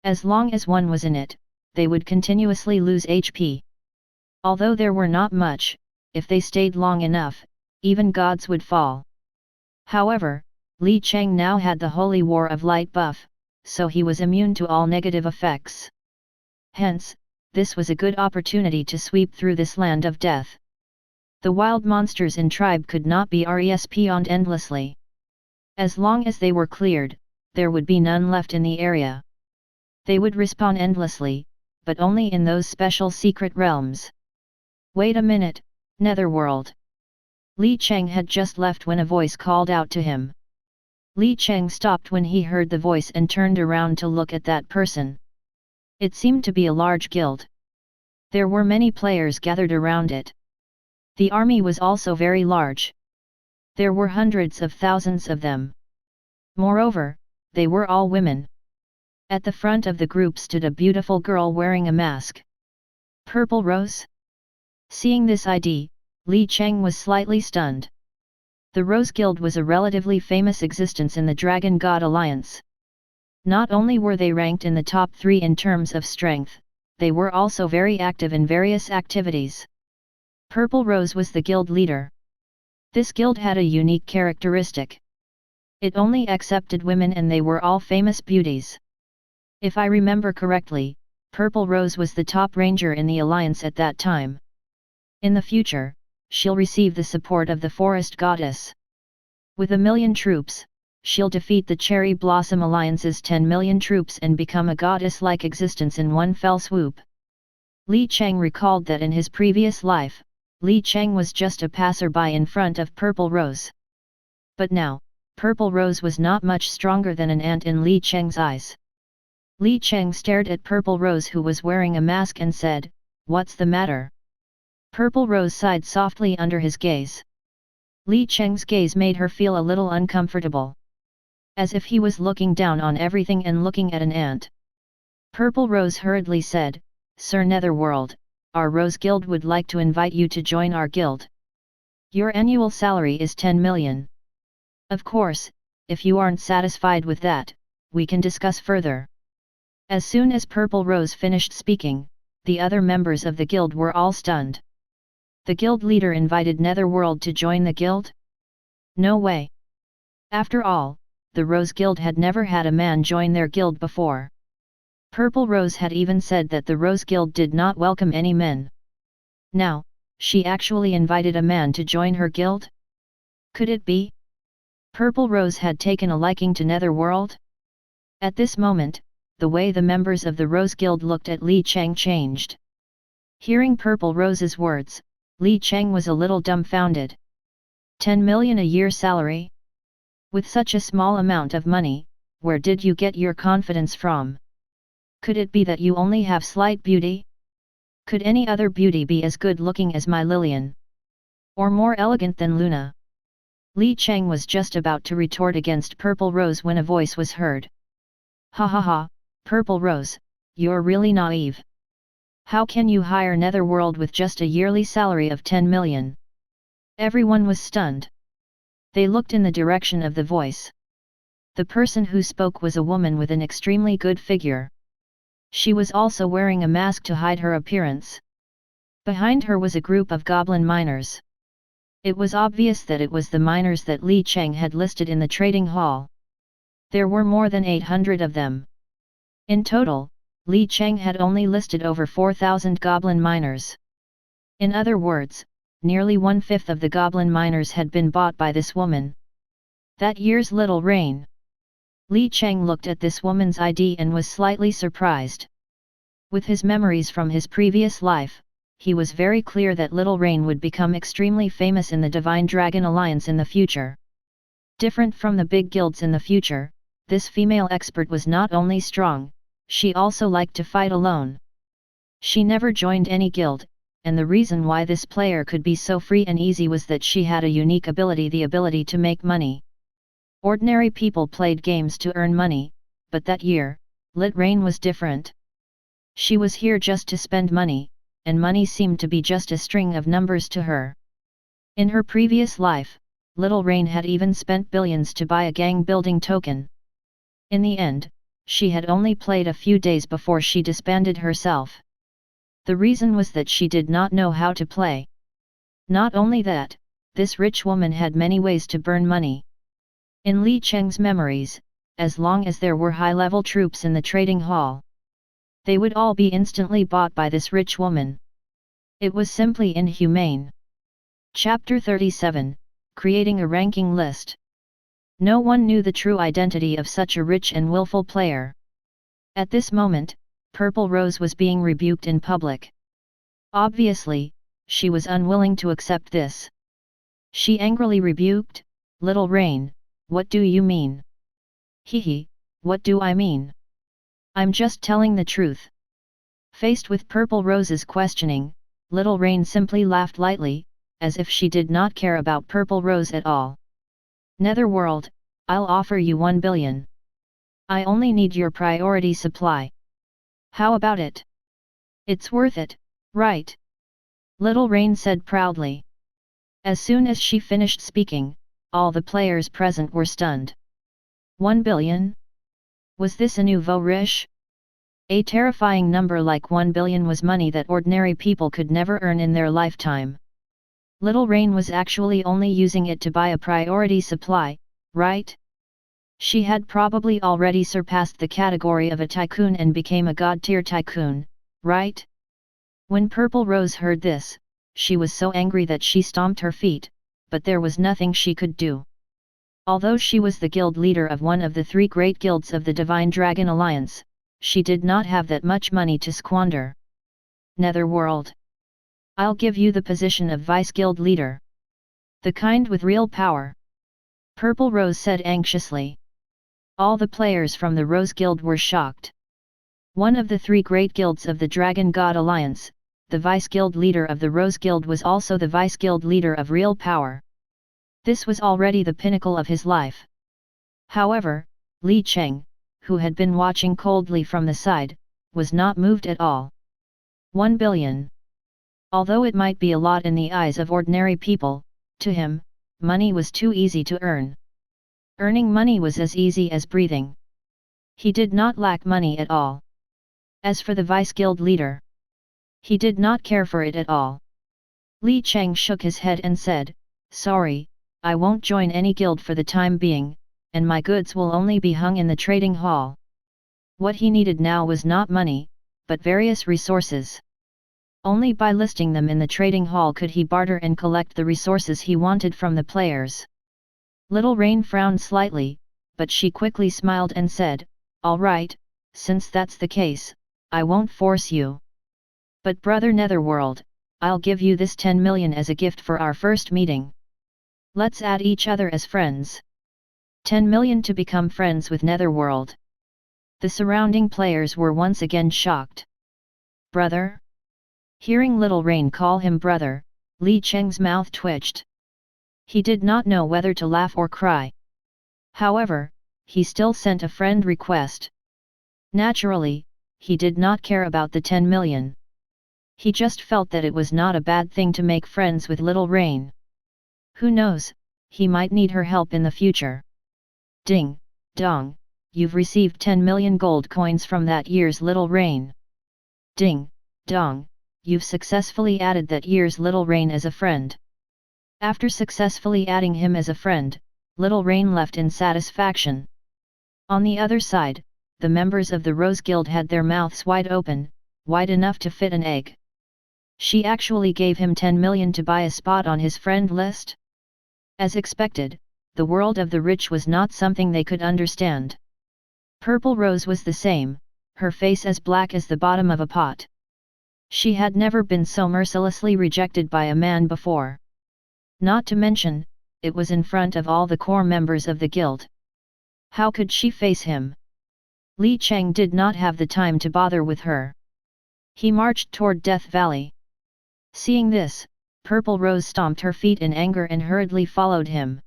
As long as one was in it, they would continuously lose HP. Although there were not much, if they stayed long enough, even gods would fall. However, Li Cheng now had the Holy War of Light buff, so he was immune to all negative effects. Hence, this was a good opportunity to sweep through this land of death. The wild monsters in tribe could not be respawned endlessly. As long as they were cleared, there would be none left in the area. They would respawn endlessly, but only in those special secret realms. Wait a minute, Netherworld. Li Cheng had just left when a voice called out to him. Li Cheng stopped when he heard the voice and turned around to look at that person. It seemed to be a large guild. There were many players gathered around it. The army was also very large. There were hundreds of thousands of them. Moreover, they were all women. At the front of the group stood a beautiful girl wearing a mask. Purple Rose? Seeing this ID, Li Cheng was slightly stunned. The Rose Guild was a relatively famous existence in the Dragon God Alliance. Not only were they ranked in the top 3 in terms of strength, they were also very active in various activities. Purple Rose was the guild leader. This guild had a unique characteristic. It only accepted women and they were all famous beauties. If I remember correctly, Purple Rose was the top ranger in the alliance at that time. In the future, she'll receive the support of the Forest Goddess. With 1,000,000 troops, she'll defeat the Cherry Blossom Alliance's 10 million troops and become a goddess-like existence in one fell swoop. Li Cheng recalled that in his previous life, Li Cheng was just a passerby in front of Purple Rose. But now, Purple Rose was not much stronger than an ant in Li Cheng's eyes. Li Cheng stared at Purple Rose who was wearing a mask and said, "What's the matter?" Purple Rose sighed softly under his gaze. Li Cheng's gaze made her feel a little uncomfortable. As if he was looking down on everything and looking at an ant. Purple Rose hurriedly said, "Sir Netherworld, our Rose Guild would like to invite you to join our guild. Your annual salary is 10 million. Of course, if you aren't satisfied with that, we can discuss further." As soon as Purple Rose finished speaking, the other members of the guild were all stunned. The guild leader invited Netherworld to join the guild? No way. After all, the Rose Guild had never had a man join their guild before. Purple Rose had even said that the Rose Guild did not welcome any men. Now, she actually invited a man to join her guild? Could it be? Purple Rose had taken a liking to Netherworld? At this moment, the way the members of the Rose Guild looked at Li Cheng changed. Hearing Purple Rose's words, Li Cheng was a little dumbfounded. 10 million a year salary? With such a small amount of money, where did you get your confidence from? Could it be that you only have slight beauty? Could any other beauty be as good looking as my Lillian? Or more elegant than Luna? Li Cheng was just about to retort against Purple Rose when a voice was heard. "Ha ha ha, Purple Rose, you're really naive. How can you hire Netherworld with just a yearly salary of 10 million? Everyone was stunned. They looked in the direction of the voice. The person who spoke was a woman with an extremely good figure. She was also wearing a mask to hide her appearance. Behind her was a group of goblin miners. It was obvious that it was the miners that Li Cheng had listed in the trading hall. There were more than 800 of them. In total, Li Cheng had only listed over 4,000 goblin miners. In other words, nearly 1/5 of the goblin miners had been bought by this woman. That year's Little Rain. Li Cheng looked at this woman's ID and was slightly surprised. With his memories from his previous life, he was very clear that Little Rain would become extremely famous in the Divine Dragon Alliance in the future. Different from the big guilds in the future, this female expert was not only strong, she also liked to fight alone. She never joined any guild, and the reason why this player could be so free and easy was that she had a unique ability, the ability to make money. Ordinary people played games to earn money, but that year, Lit Rain was different. She was here just to spend money, and money seemed to be just a string of numbers to her. In her previous life, Little Rain had even spent billions to buy a gang-building token. In the end, she had only played a few days before she disbanded herself. The reason was that she did not know how to play. Not only that, this rich woman had many ways to burn money. In Li Cheng's memories, as long as there were high-level troops in the trading hall, they would all be instantly bought by this rich woman. It was simply inhumane. Chapter 37, Creating a Ranking List. No one knew the true identity of such a rich and willful player. At this moment, Purple Rose was being rebuked in public. Obviously, she was unwilling to accept this. She angrily rebuked, "Little Rain, what do you mean?" "Hehe, what do I mean? I'm just telling the truth." Faced with Purple Rose's questioning, Little Rain simply laughed lightly, as if she did not care about Purple Rose at all. "Netherworld, I'll offer you 1 billion. I only need your priority supply. How about it? It's worth it, right?" Little Rain said proudly. As soon as she finished speaking, all the players present were stunned. 1 billion? Was this a nouveau riche? A terrifying number like 1 billion was money that ordinary people could never earn in their lifetime. Little Rain was actually only using it to buy a priority supply, right? She had probably already surpassed the category of a tycoon and became a god-tier tycoon, right? When Purple Rose heard this, she was so angry that she stomped her feet, but there was nothing she could do. Although she was the guild leader of one of the 3 great guilds of the Divine Dragon Alliance, she did not have that much money to squander. "Netherworld. I'll give you the position of Vice Guild Leader. The kind with real power," Purple Rose said anxiously. All the players from the Rose Guild were shocked. One of the 3 great guilds of the Dragon God Alliance, the Vice Guild Leader of the Rose Guild was also the Vice Guild Leader of real power. This was already the pinnacle of his life. However, Li Cheng, who had been watching coldly from the side, was not moved at all. 1 billion. Although it might be a lot in the eyes of ordinary people, to him, money was too easy to earn. Earning money was as easy as breathing. He did not lack money at all. As for the Vice Guild Leader, he did not care for it at all. Li Cheng shook his head and said, "Sorry, I won't join any guild for the time being, and my goods will only be hung in the trading hall." What he needed now was not money, but various resources. Only by listing them in the trading hall could he barter and collect the resources he wanted from the players. Little Rain frowned slightly, but she quickly smiled and said, "All right, since that's the case, I won't force you. But Brother Netherworld, I'll give you this 10 million as a gift for our first meeting. Let's add each other as friends." 10 million to become friends with Netherworld. The surrounding players were once again shocked. "Brother?" Hearing Little Rain call him brother, Li Cheng's mouth twitched. He did not know whether to laugh or cry. However, he still sent a friend request. Naturally, he did not care about the 10 million. He just felt that it was not a bad thing to make friends with Little Rain. Who knows, he might need her help in the future. Ding, dong, you've received 10 million gold coins from that year's Little Rain. Ding, dong, you've successfully added that year's Little Rain as a friend. After successfully adding him as a friend, Little Rain left in satisfaction. On the other side, the members of the Rose Guild had their mouths wide open, wide enough to fit an egg. She actually gave him 10 million to buy a spot on his friend list? As expected, the world of the rich was not something they could understand. Purple Rose was the same, her face as black as the bottom of a pot. She had never been so mercilessly rejected by a man before. Not to mention, it was in front of all the core members of the guild. How could she face him? Li Cheng did not have the time to bother with her. He marched toward Death Valley. Seeing this, Purple Rose stomped her feet in anger and hurriedly followed him.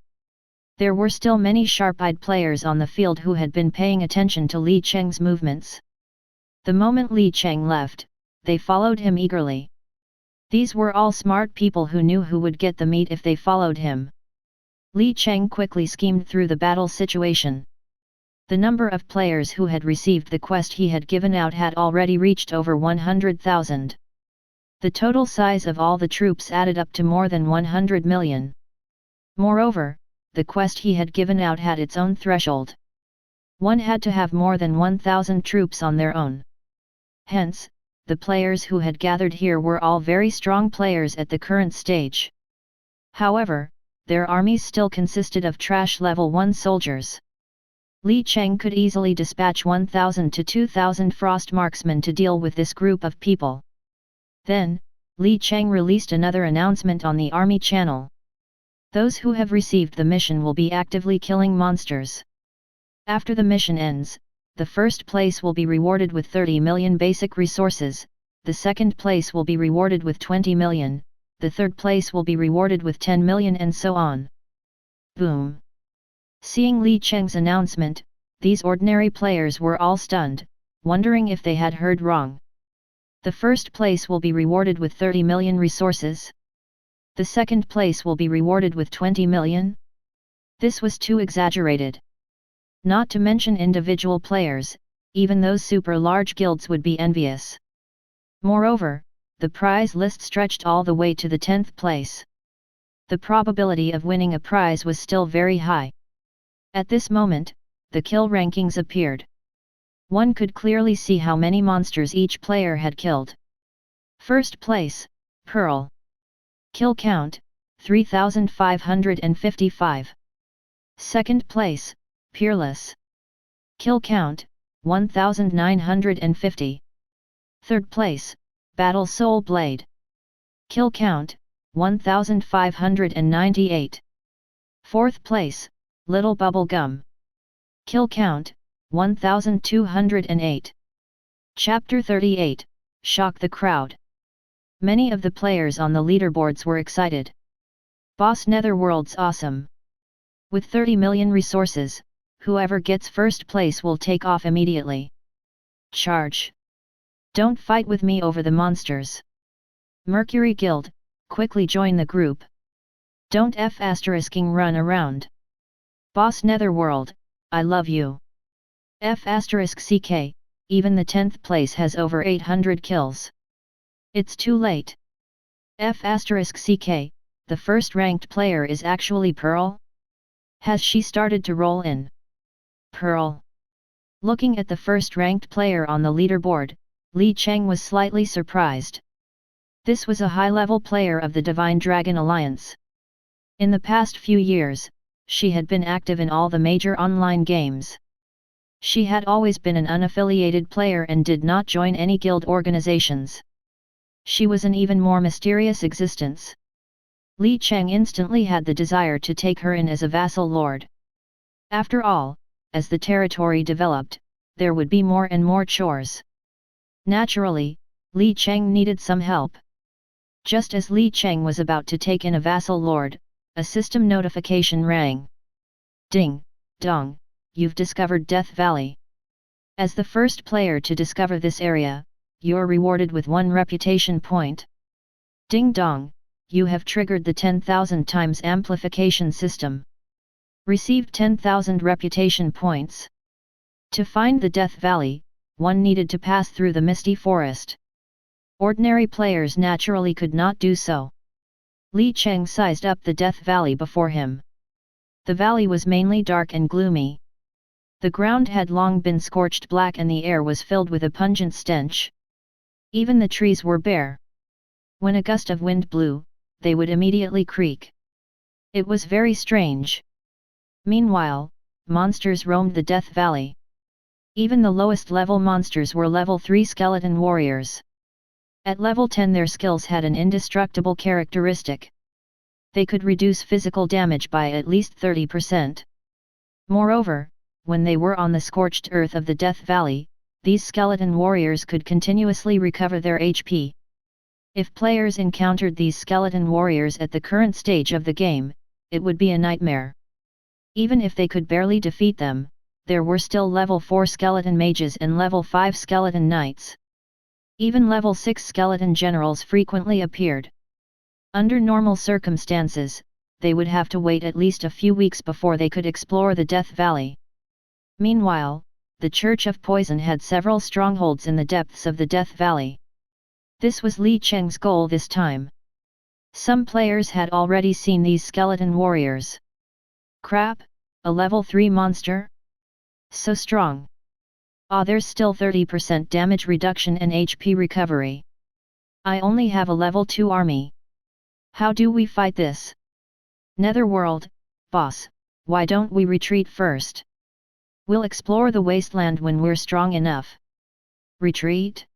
There were still many sharp-eyed players on the field who had been paying attention to Li Cheng's movements. The moment Li Cheng left, they followed him eagerly. These were all smart people who knew who would get the meat if they followed him. Li Cheng quickly schemed through the battle situation. The number of players who had received the quest he had given out had already reached over 100,000. The total size of all the troops added up to more than 100 million. Moreover, the quest he had given out had its own threshold. One had to have more than 1,000 troops on their own. Hence, the players who had gathered here were all very strong players at the current stage. However, their armies still consisted of trash level 1 soldiers. Li Cheng could easily dispatch 1,000 to 2,000 frost marksmen to deal with this group of people. Then, Li Cheng released another announcement on the army channel. Those who have received the mission will be actively killing monsters. After the mission ends, the first place will be rewarded with 30 million basic resources, the second place will be rewarded with 20 million, the third place will be rewarded with 10 million and so on. Boom! Seeing Li Cheng's announcement, these ordinary players were all stunned, wondering if they had heard wrong. The first place will be rewarded with 30 million resources. The second place will be rewarded with 20 million? This was too exaggerated. Not to mention individual players, even those super large guilds would be envious. Moreover, the prize list stretched all the way to the 10th place. The probability of winning a prize was still very high. At this moment, the kill rankings appeared. One could clearly see how many monsters each player had killed. First place, Pearl. Kill count, 3,555. Second place, Peerless. Kill count, 1,950. Third place, Battle Soul Blade. Kill count, 1,598. Fourth place, Little Bubble Gum. Kill count, 1,208. Chapter 38, Shock the Crowd. Many of the players on the leaderboards were excited. Boss Netherworld's awesome. With 30 million resources, whoever gets first place will take off immediately. Charge! Don't fight with me over the monsters. Mercury Guild, quickly join the group. Don't F***ing run around. Boss Netherworld, I love you. F***ck, even the 10th place has over 800 kills. It's too late. F***ck, the first ranked player is actually Pearl? Has she started to roll in? Pearl. Looking at the first ranked player on the leaderboard, Li Cheng was slightly surprised. This was a high-level player of the Divine Dragon Alliance. In the past few years, she had been active in all the major online games. She had always been an unaffiliated player and did not join any guild organizations. She was an even more mysterious existence. Li Cheng instantly had the desire to take her in as a vassal lord. After all, as the territory developed, there would be more and more chores. Naturally, Li Cheng needed some help. Just as Li Cheng was about to take in a vassal lord, a system notification rang. Ding, dong, you've discovered Death Valley. As the first player to discover this area, you're rewarded with 1 reputation point. Ding dong, you have triggered the 10,000 times amplification system. Received 10,000 reputation points. To find the Death Valley, one needed to pass through the Misty Forest. Ordinary players naturally could not do so. Li Cheng sized up the Death Valley before him. The valley was mainly dark and gloomy. The ground had long been scorched black and the air was filled with a pungent stench. Even the trees were bare. When a gust of wind blew, they would immediately creak. It was very strange. Meanwhile, monsters roamed the Death Valley. Even the lowest level monsters were level 3 skeleton warriors. At level 10 their skills had an indestructible characteristic. They could reduce physical damage by at least 30%. Moreover, when they were on the scorched earth of the Death Valley, these skeleton warriors could continuously recover their HP. If players encountered these skeleton warriors at the current stage of the game, it would be a nightmare. Even if they could barely defeat them, there were still level 4 skeleton mages and level 5 skeleton knights. Even level 6 skeleton generals frequently appeared. Under normal circumstances, they would have to wait at least a few weeks before they could explore the Death Valley. Meanwhile, the Church of Poison had several strongholds in the depths of the Death Valley. This was Li Cheng's goal this time. Some players had already seen these skeleton warriors. Crap, a level 3 monster? So strong. Ah, there's still 30% damage reduction and HP recovery. I only have a level 2 army. How do we fight this? Netherworld, boss, why don't we retreat first? We'll explore the wasteland when we're strong enough. Retreat?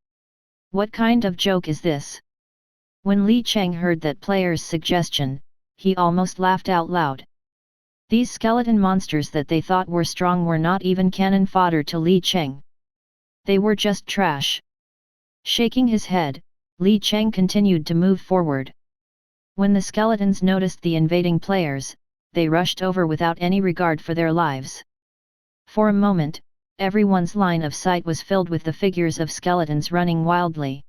What kind of joke is this? When Li Cheng heard that player's suggestion, he almost laughed out loud. These skeleton monsters that they thought were strong were not even cannon fodder to Li Cheng. They were just trash. Shaking his head, Li Cheng continued to move forward. When the skeletons noticed the invading players, they rushed over without any regard for their lives. For a moment, everyone's line of sight was filled with the figures of skeletons running wildly.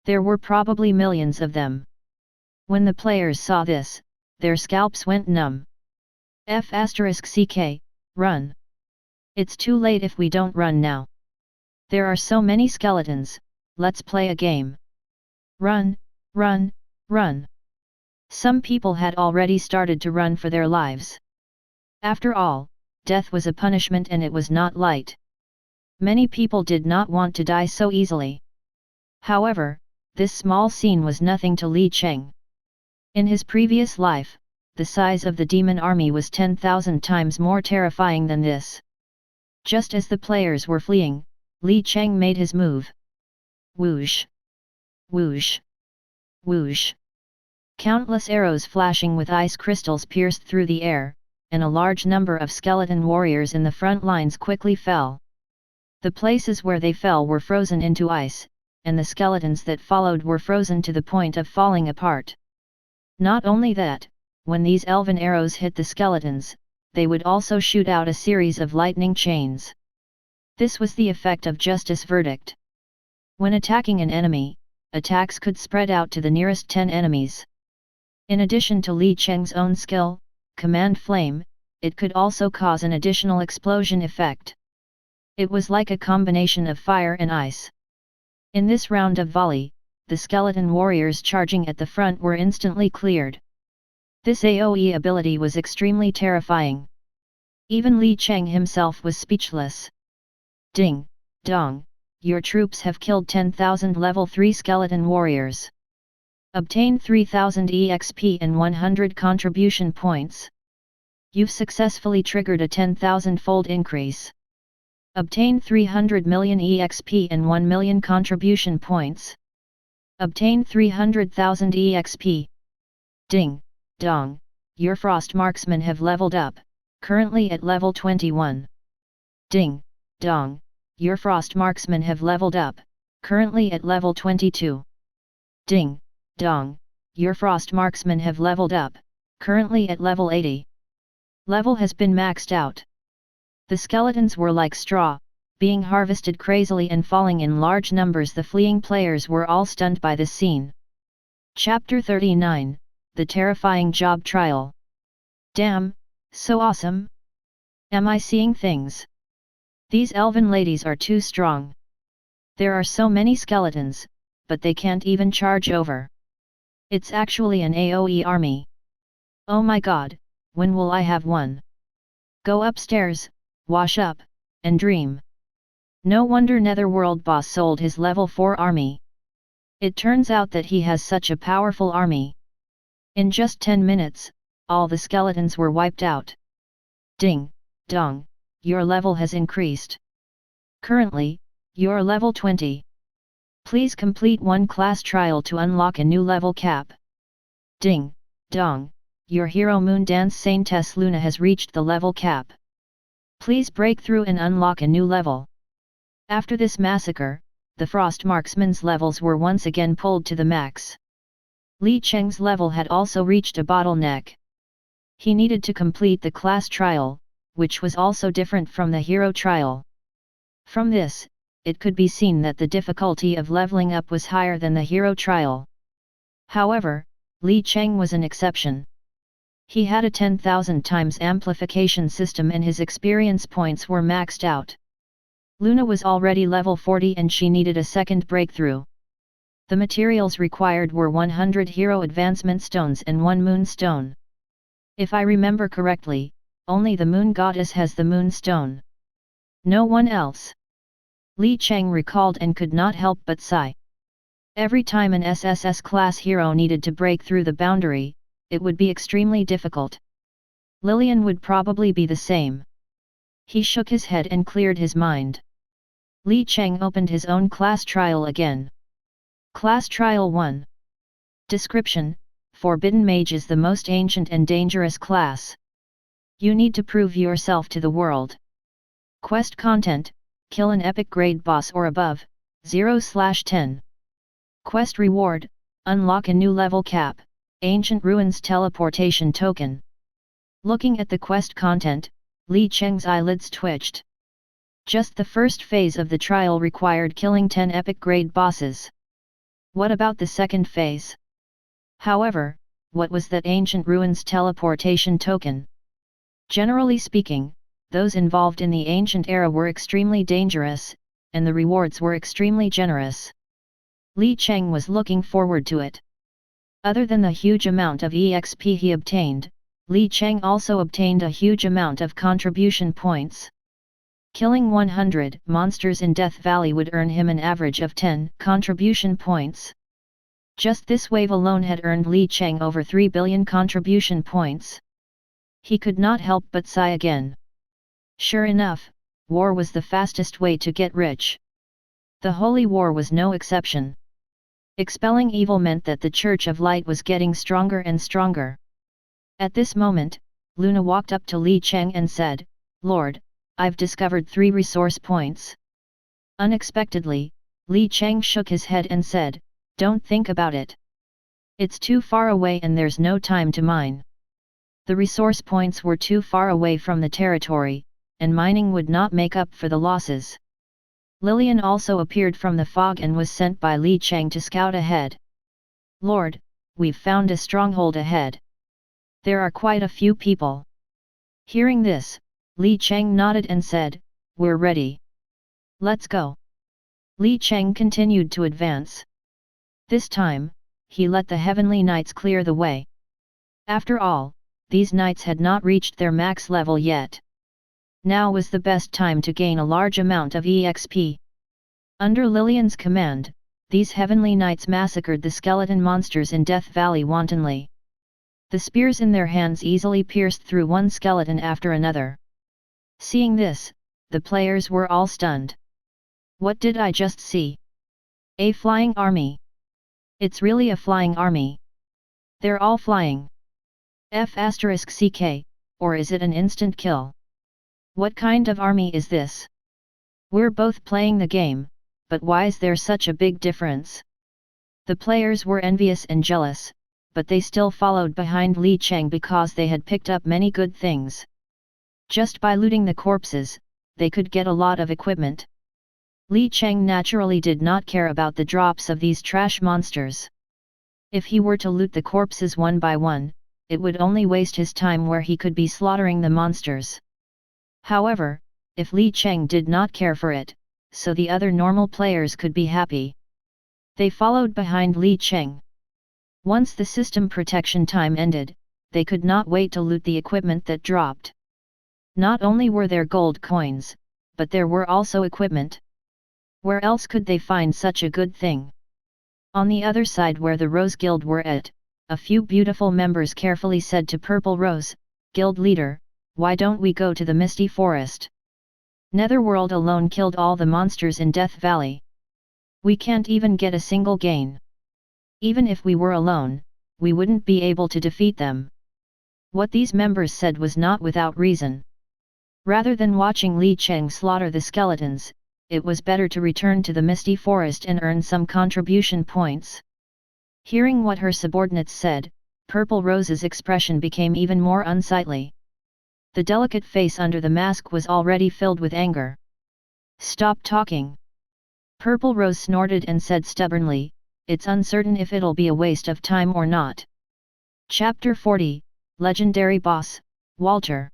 There were probably millions of them. When the players saw this, their scalps went numb. F***ck, run. It's too late if we don't run now. There are so many skeletons, let's play a game. Run, run, run. Some people had already started to run for their lives. After all, death was a punishment and it was not light. Many people did not want to die so easily. However, this small scene was nothing to Li Cheng. In his previous life, the size of the demon army was 10,000 times more terrifying than this. Just as the players were fleeing, Li Cheng made his move. Whoosh! Whoosh! Whoosh! Countless arrows flashing with ice crystals pierced through the air, and a large number of skeleton warriors in the front lines quickly fell. The places where they fell were frozen into ice, and the skeletons that followed were frozen to the point of falling apart. Not only that, when these elven arrows hit the skeletons, they would also shoot out a series of lightning chains. This was the effect of Justice Verdict. When attacking an enemy, attacks could spread out to the nearest 10 enemies. In addition to Li Cheng's own skill, Command Flame, it could also cause an additional explosion effect. It was like a combination of fire and ice. In this round of volley, the skeleton warriors charging at the front were instantly cleared. This AoE ability was extremely terrifying. Even Li Cheng himself was speechless. Ding, dong, your troops have killed 10,000 level 3 skeleton warriors. Obtain 3000 EXP and 100 contribution points. You've successfully triggered a 10,000-fold increase. Obtain 300 million EXP and 1 million contribution points. Obtain 300,000 EXP. Ding, dong, your frost marksmen have leveled up, currently at level 21. Ding, dong, your frost marksmen have leveled up, currently at level 22. Ding, dong, your frost marksmen have leveled up, currently at level 80. Level has been maxed out. The skeletons were like straw, being harvested crazily and falling in large numbers. The fleeing players were all stunned by this scene. Chapter 39, The Terrifying Job Trial. Damn, so awesome! Am I seeing things? These elven ladies are too strong. There are so many skeletons, but they can't even charge over. It's actually an AoE army. Oh my god, when will I have one? Go upstairs, wash up, and dream. No wonder Netherworld boss sold his level 4 army. It turns out that he has such a powerful army. In just 10 minutes, all the skeletons were wiped out. Ding, dong, your level has increased. Currently, you're level 20. Please complete one class trial to unlock a new level cap. Ding, dong, your hero Moon Dance Saintess Luna has reached the level cap. Please break through and unlock a new level. After this massacre, the Frost Marksman's levels were once again pulled to the max. Li Cheng's level had also reached a bottleneck. He needed to complete the class trial, which was also different from the hero trial. From this, it could be seen that the difficulty of leveling up was higher than the hero trial. However, Li Cheng was an exception. He had a 10,000 times amplification system and his experience points were maxed out. Luna was already level 40 and she needed a second breakthrough. The materials required were 100 hero advancement stones and 1 moon stone. If I remember correctly, only the moon goddess has the moon stone. No one else. Li Cheng recalled and could not help but sigh. Every time an SSS class hero needed to break through the boundary, it would be extremely difficult. Lillian would probably be the same. He shook his head and cleared his mind. Li Cheng opened his own class trial again. Class Trial 1. Description: Forbidden Mage is the most ancient and dangerous class. You need to prove yourself to the world. Quest content: kill an epic grade boss or above, 0/10. Quest reward: unlock a new level cap, Ancient Ruins teleportation token. Looking at the quest content, Li Cheng's eyelids twitched. Just the first phase of the trial required killing 10 epic grade bosses. What about the second phase? However, what was that Ancient Ruins teleportation token? Generally speaking, those involved in the ancient era were extremely dangerous, and the rewards were extremely generous. Li Cheng was looking forward to it. Other than the huge amount of EXP he obtained, Li Cheng also obtained a huge amount of contribution points. Killing 100 monsters in Death Valley would earn him an average of 10 contribution points. Just this wave alone had earned Li Cheng over 3 billion contribution points. He could not help but sigh again. Sure enough, war was the fastest way to get rich. The Holy War was no exception. Expelling evil meant that the Church of Light was getting stronger and stronger. At this moment, Luna walked up to Li Cheng and said, "Lord, I've discovered 3 resource points." Unexpectedly, Li Cheng shook his head and said, "Don't think about it. It's too far away and there's no time to mine." The resource points were too far away from the territory, and mining would not make up for the losses. Lillian also appeared from the fog and was sent by Li Cheng to scout ahead. "Lord, we've found a stronghold ahead. There are quite a few people." Hearing this, Li Cheng nodded and said, "We're ready. Let's go." Li Cheng continued to advance. This time, he let the heavenly knights clear the way. After all, these knights had not reached their max level yet. Now was the best time to gain a large amount of EXP. Under Lillian's command, these heavenly knights massacred the skeleton monsters in Death Valley wantonly. The spears in their hands easily pierced through one skeleton after another. Seeing this, the players were all stunned. What did I just see? A flying army. It's really a flying army. They're all flying. F***ck, or is it an instant kill? What kind of army is this? We're both playing the game, but why is there such a big difference? The players were envious and jealous, but they still followed behind Li Cheng because they had picked up many good things. Just by looting the corpses, they could get a lot of equipment. Li Cheng naturally did not care about the drops of these trash monsters. If he were to loot the corpses one by one, it would only waste his time where he could be slaughtering the monsters. However, if Li Cheng did not care for it, so the other normal players could be happy. They followed behind Li Cheng. Once the system protection time ended, they could not wait to loot the equipment that dropped. Not only were there gold coins, but there were also equipment. Where else could they find such a good thing? On the other side where the Rose Guild were at, a few beautiful members carefully said to Purple Rose, "Guild leader, why don't we go to the Misty Forest? Netherworld alone killed all the monsters in Death Valley. We can't even get a single gain. Even if we were alone, we wouldn't be able to defeat them." What these members said was not without reason. Rather than watching Li Cheng slaughter the skeletons, it was better to return to the Misty Forest and earn some contribution points. Hearing what her subordinates said, Purple Rose's expression became even more unsightly. The delicate face under the mask was already filled with anger. "Stop talking. Purple Rose snorted and said stubbornly, "It's uncertain if it'll be a waste of time or not." Chapter 40, Legendary Boss, Walter.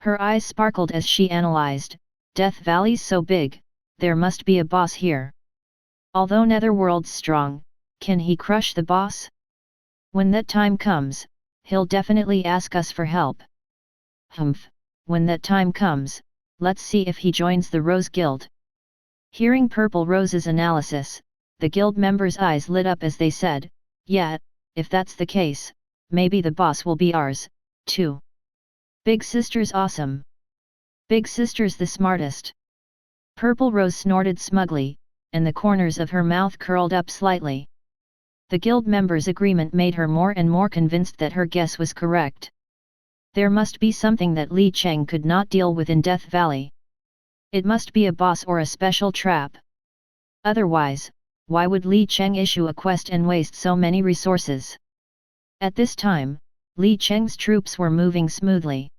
Her eyes sparkled as she analyzed, Death Valley's so big, there must be a boss here. Although Netherworld's strong, can he crush the boss? When that time comes, he'll definitely ask us for help. Humph, when that time comes, let's see if he joins the Rose Guild. Hearing Purple Rose's analysis, the guild members' eyes lit up as they said, "Yeah, if that's the case, maybe the boss will be ours, too. Big Sister's awesome. Big Sister's the smartest." Purple Rose snorted smugly, and the corners of her mouth curled up slightly. The guild members' agreement made her more and more convinced that her guess was correct. There must be something that Li Cheng could not deal with in Death Valley. It must be a boss or a special trap. Otherwise, why would Li Cheng issue a quest and waste so many resources? At this time, Li Cheng's troops were moving smoothly.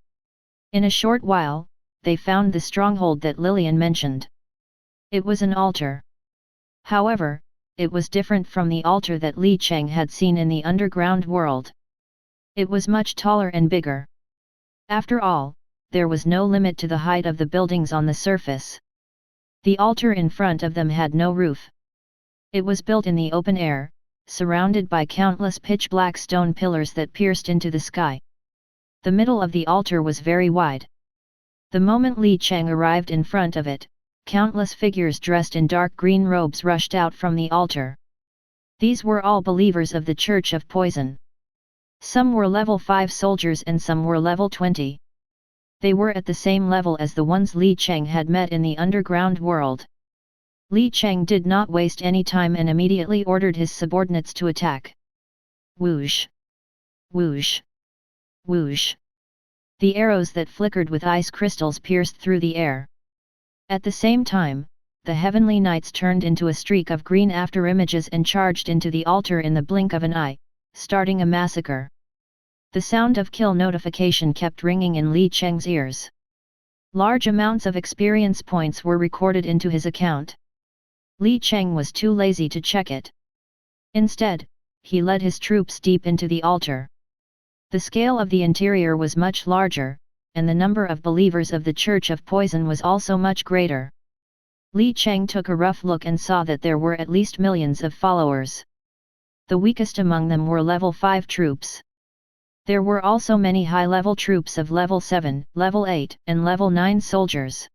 In a short while, they found the stronghold that Lillian mentioned. It was an altar. However, it was different from the altar that Li Cheng had seen in the underground world. It was much taller and bigger. After all, there was no limit to the height of the buildings on the surface. The altar in front of them had no roof. It was built in the open air, surrounded by countless pitch-black stone pillars that pierced into the sky. The middle of the altar was very wide. The moment Li Cheng arrived in front of it, countless figures dressed in dark green robes rushed out from the altar. These were all believers of the Church of Poison. Some were level 5 soldiers and some were level 20. They were at the same level as the ones Li Cheng had met in the underground world. Li Cheng did not waste any time and immediately ordered his subordinates to attack. Whoosh! Whoosh! Whoosh! The arrows that flickered with ice crystals pierced through the air. At the same time, the heavenly knights turned into a streak of green afterimages and charged into the altar in the blink of an eye, starting a massacre. The sound of kill notification kept ringing in Li Cheng's ears. Large amounts of experience points were recorded into his account. Li Cheng was too lazy to check it. Instead, he led his troops deep into the altar. The scale of the interior was much larger, and the number of believers of the Church of Poison was also much greater. Li Cheng took a rough look and saw that there were at least millions of followers. The weakest among them were level 5 troops. There were also many high-level troops of level 7, level 8, and level 9 soldiers.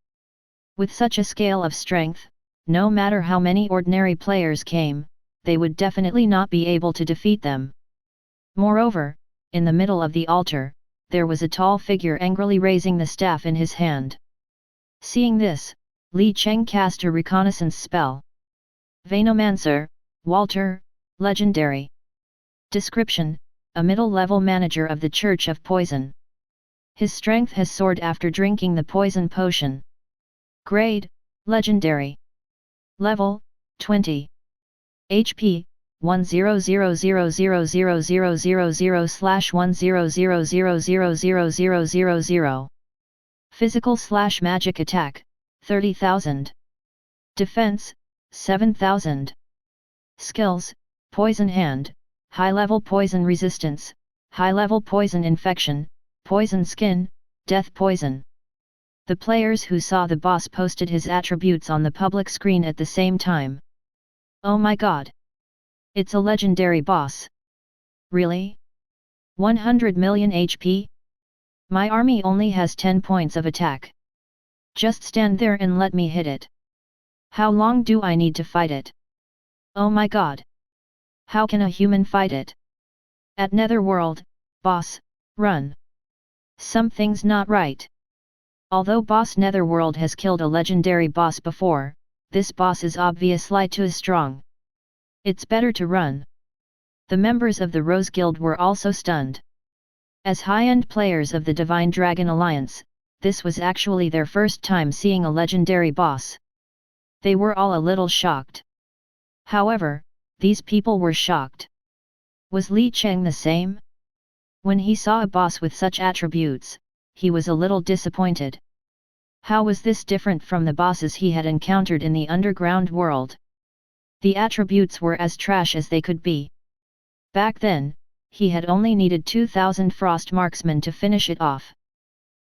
With such a scale of strength, no matter how many ordinary players came, they would definitely not be able to defeat them. Moreover, in the middle of the altar, there was a tall figure angrily raising the staff in his hand. Seeing this, Li Cheng cast a reconnaissance spell. Venomancer, Walter, Legendary. Description: a middle-level manager of the Church of Poison. His strength has soared after drinking the poison potion. Grade: Legendary. Level: 20. HP: 100000000/100000000. Physical/magic attack: 30,000. Defense: 7,000. Skills: Poison Hand, High-level poison resistance, high-level poison infection, poison skin, death poison. The players who saw the boss posted his attributes on the public screen at the same time. Oh my god! It's a legendary boss! Really? 100 million HP? My army only has 10 points of attack. Just stand there and let me hit it. How long do I need to fight it? Oh my god! How can a human fight it? At Netherworld, boss, run! Something's not right. Although boss Netherworld has killed a legendary boss before, this boss is obviously too strong. It's better to run. The members of the Rose Guild were also stunned. As high-end players of the Divine Dragon Alliance, this was actually their first time seeing a legendary boss. They were all a little shocked. However, these people were shocked. Was Li Cheng the same? When he saw a boss with such attributes, he was a little disappointed. How was this different from the bosses he had encountered in the underground world? The attributes were as trash as they could be. Back then, he had only needed 2,000 frost marksmen to finish it off.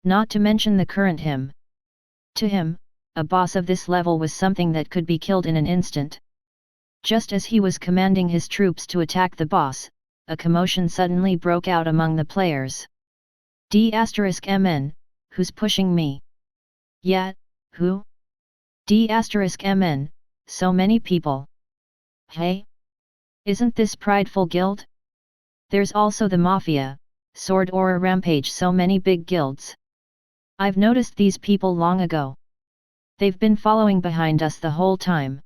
Not to mention the current him. To him, a boss of this level was something that could be killed in an instant. Just as he was commanding his troops to attack the boss, a commotion suddenly broke out among the players. D*MN, who's pushing me? Yeah, who? D*MN, so many people. Hey? Isn't this prideful guild? There's also the Mafia, Sword Aura Rampage, so many big guilds. I've noticed these people long ago. They've been following behind us the whole time.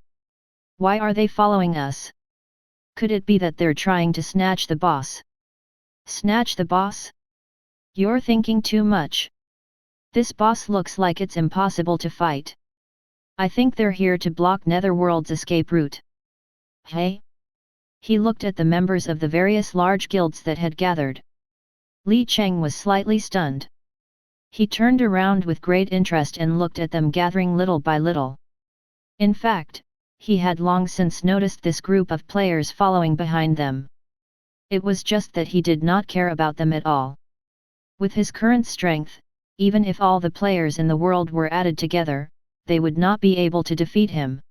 Why are they following us? Could it be that they're trying to snatch the boss? Snatch the boss? You're thinking too much. This boss looks like it's impossible to fight. I think they're here to block Netherworld's escape route. Hey? He looked at the members of the various large guilds that had gathered. Li Cheng was slightly stunned. He turned around with great interest and looked at them gathering little by little. In fact, he had long since noticed this group of players following behind them. It was just that he did not care about them at all. With his current strength, even if all the players in the world were added together, they would not be able to defeat him.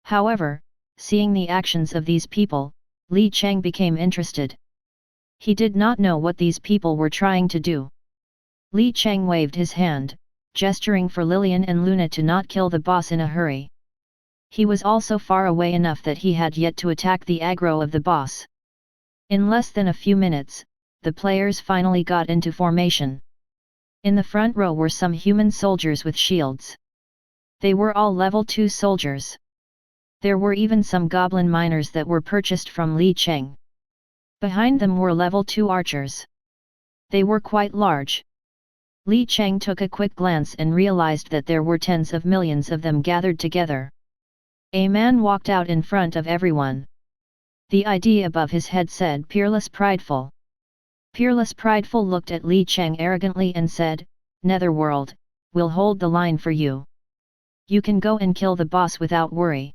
However, seeing the actions of these people, Li Cheng became interested. He did not know what these people were trying to do. Li Cheng waved his hand, gesturing for Lillian and Luna to not kill the boss in a hurry. He was also far away enough that he had yet to attack the aggro of the boss. In less than a few minutes, the players finally got into formation. In the front row were some human soldiers with shields. They were all level 2 soldiers. There were even some goblin miners that were purchased from Li Cheng. Behind them were level 2 archers. They were quite large. Li Cheng took a quick glance and realized that there were tens of millions of them gathered together. A man walked out in front of everyone. The ID above his head said Peerless Prideful. Peerless Prideful looked at Li Cheng arrogantly and said, Netherworld, we'll hold the line for you. You can go and kill the boss without worry.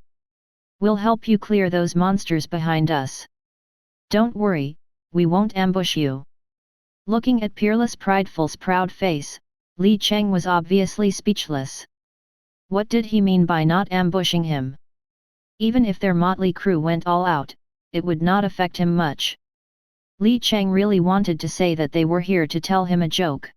We'll help you clear those monsters behind us. Don't worry, we won't ambush you. Looking at Peerless Prideful's proud face, Li Cheng was obviously speechless. What did he mean by not ambushing him? Even if their motley crew went all out, it would not affect him much. Li Cheng really wanted to say that they were here to tell him a joke.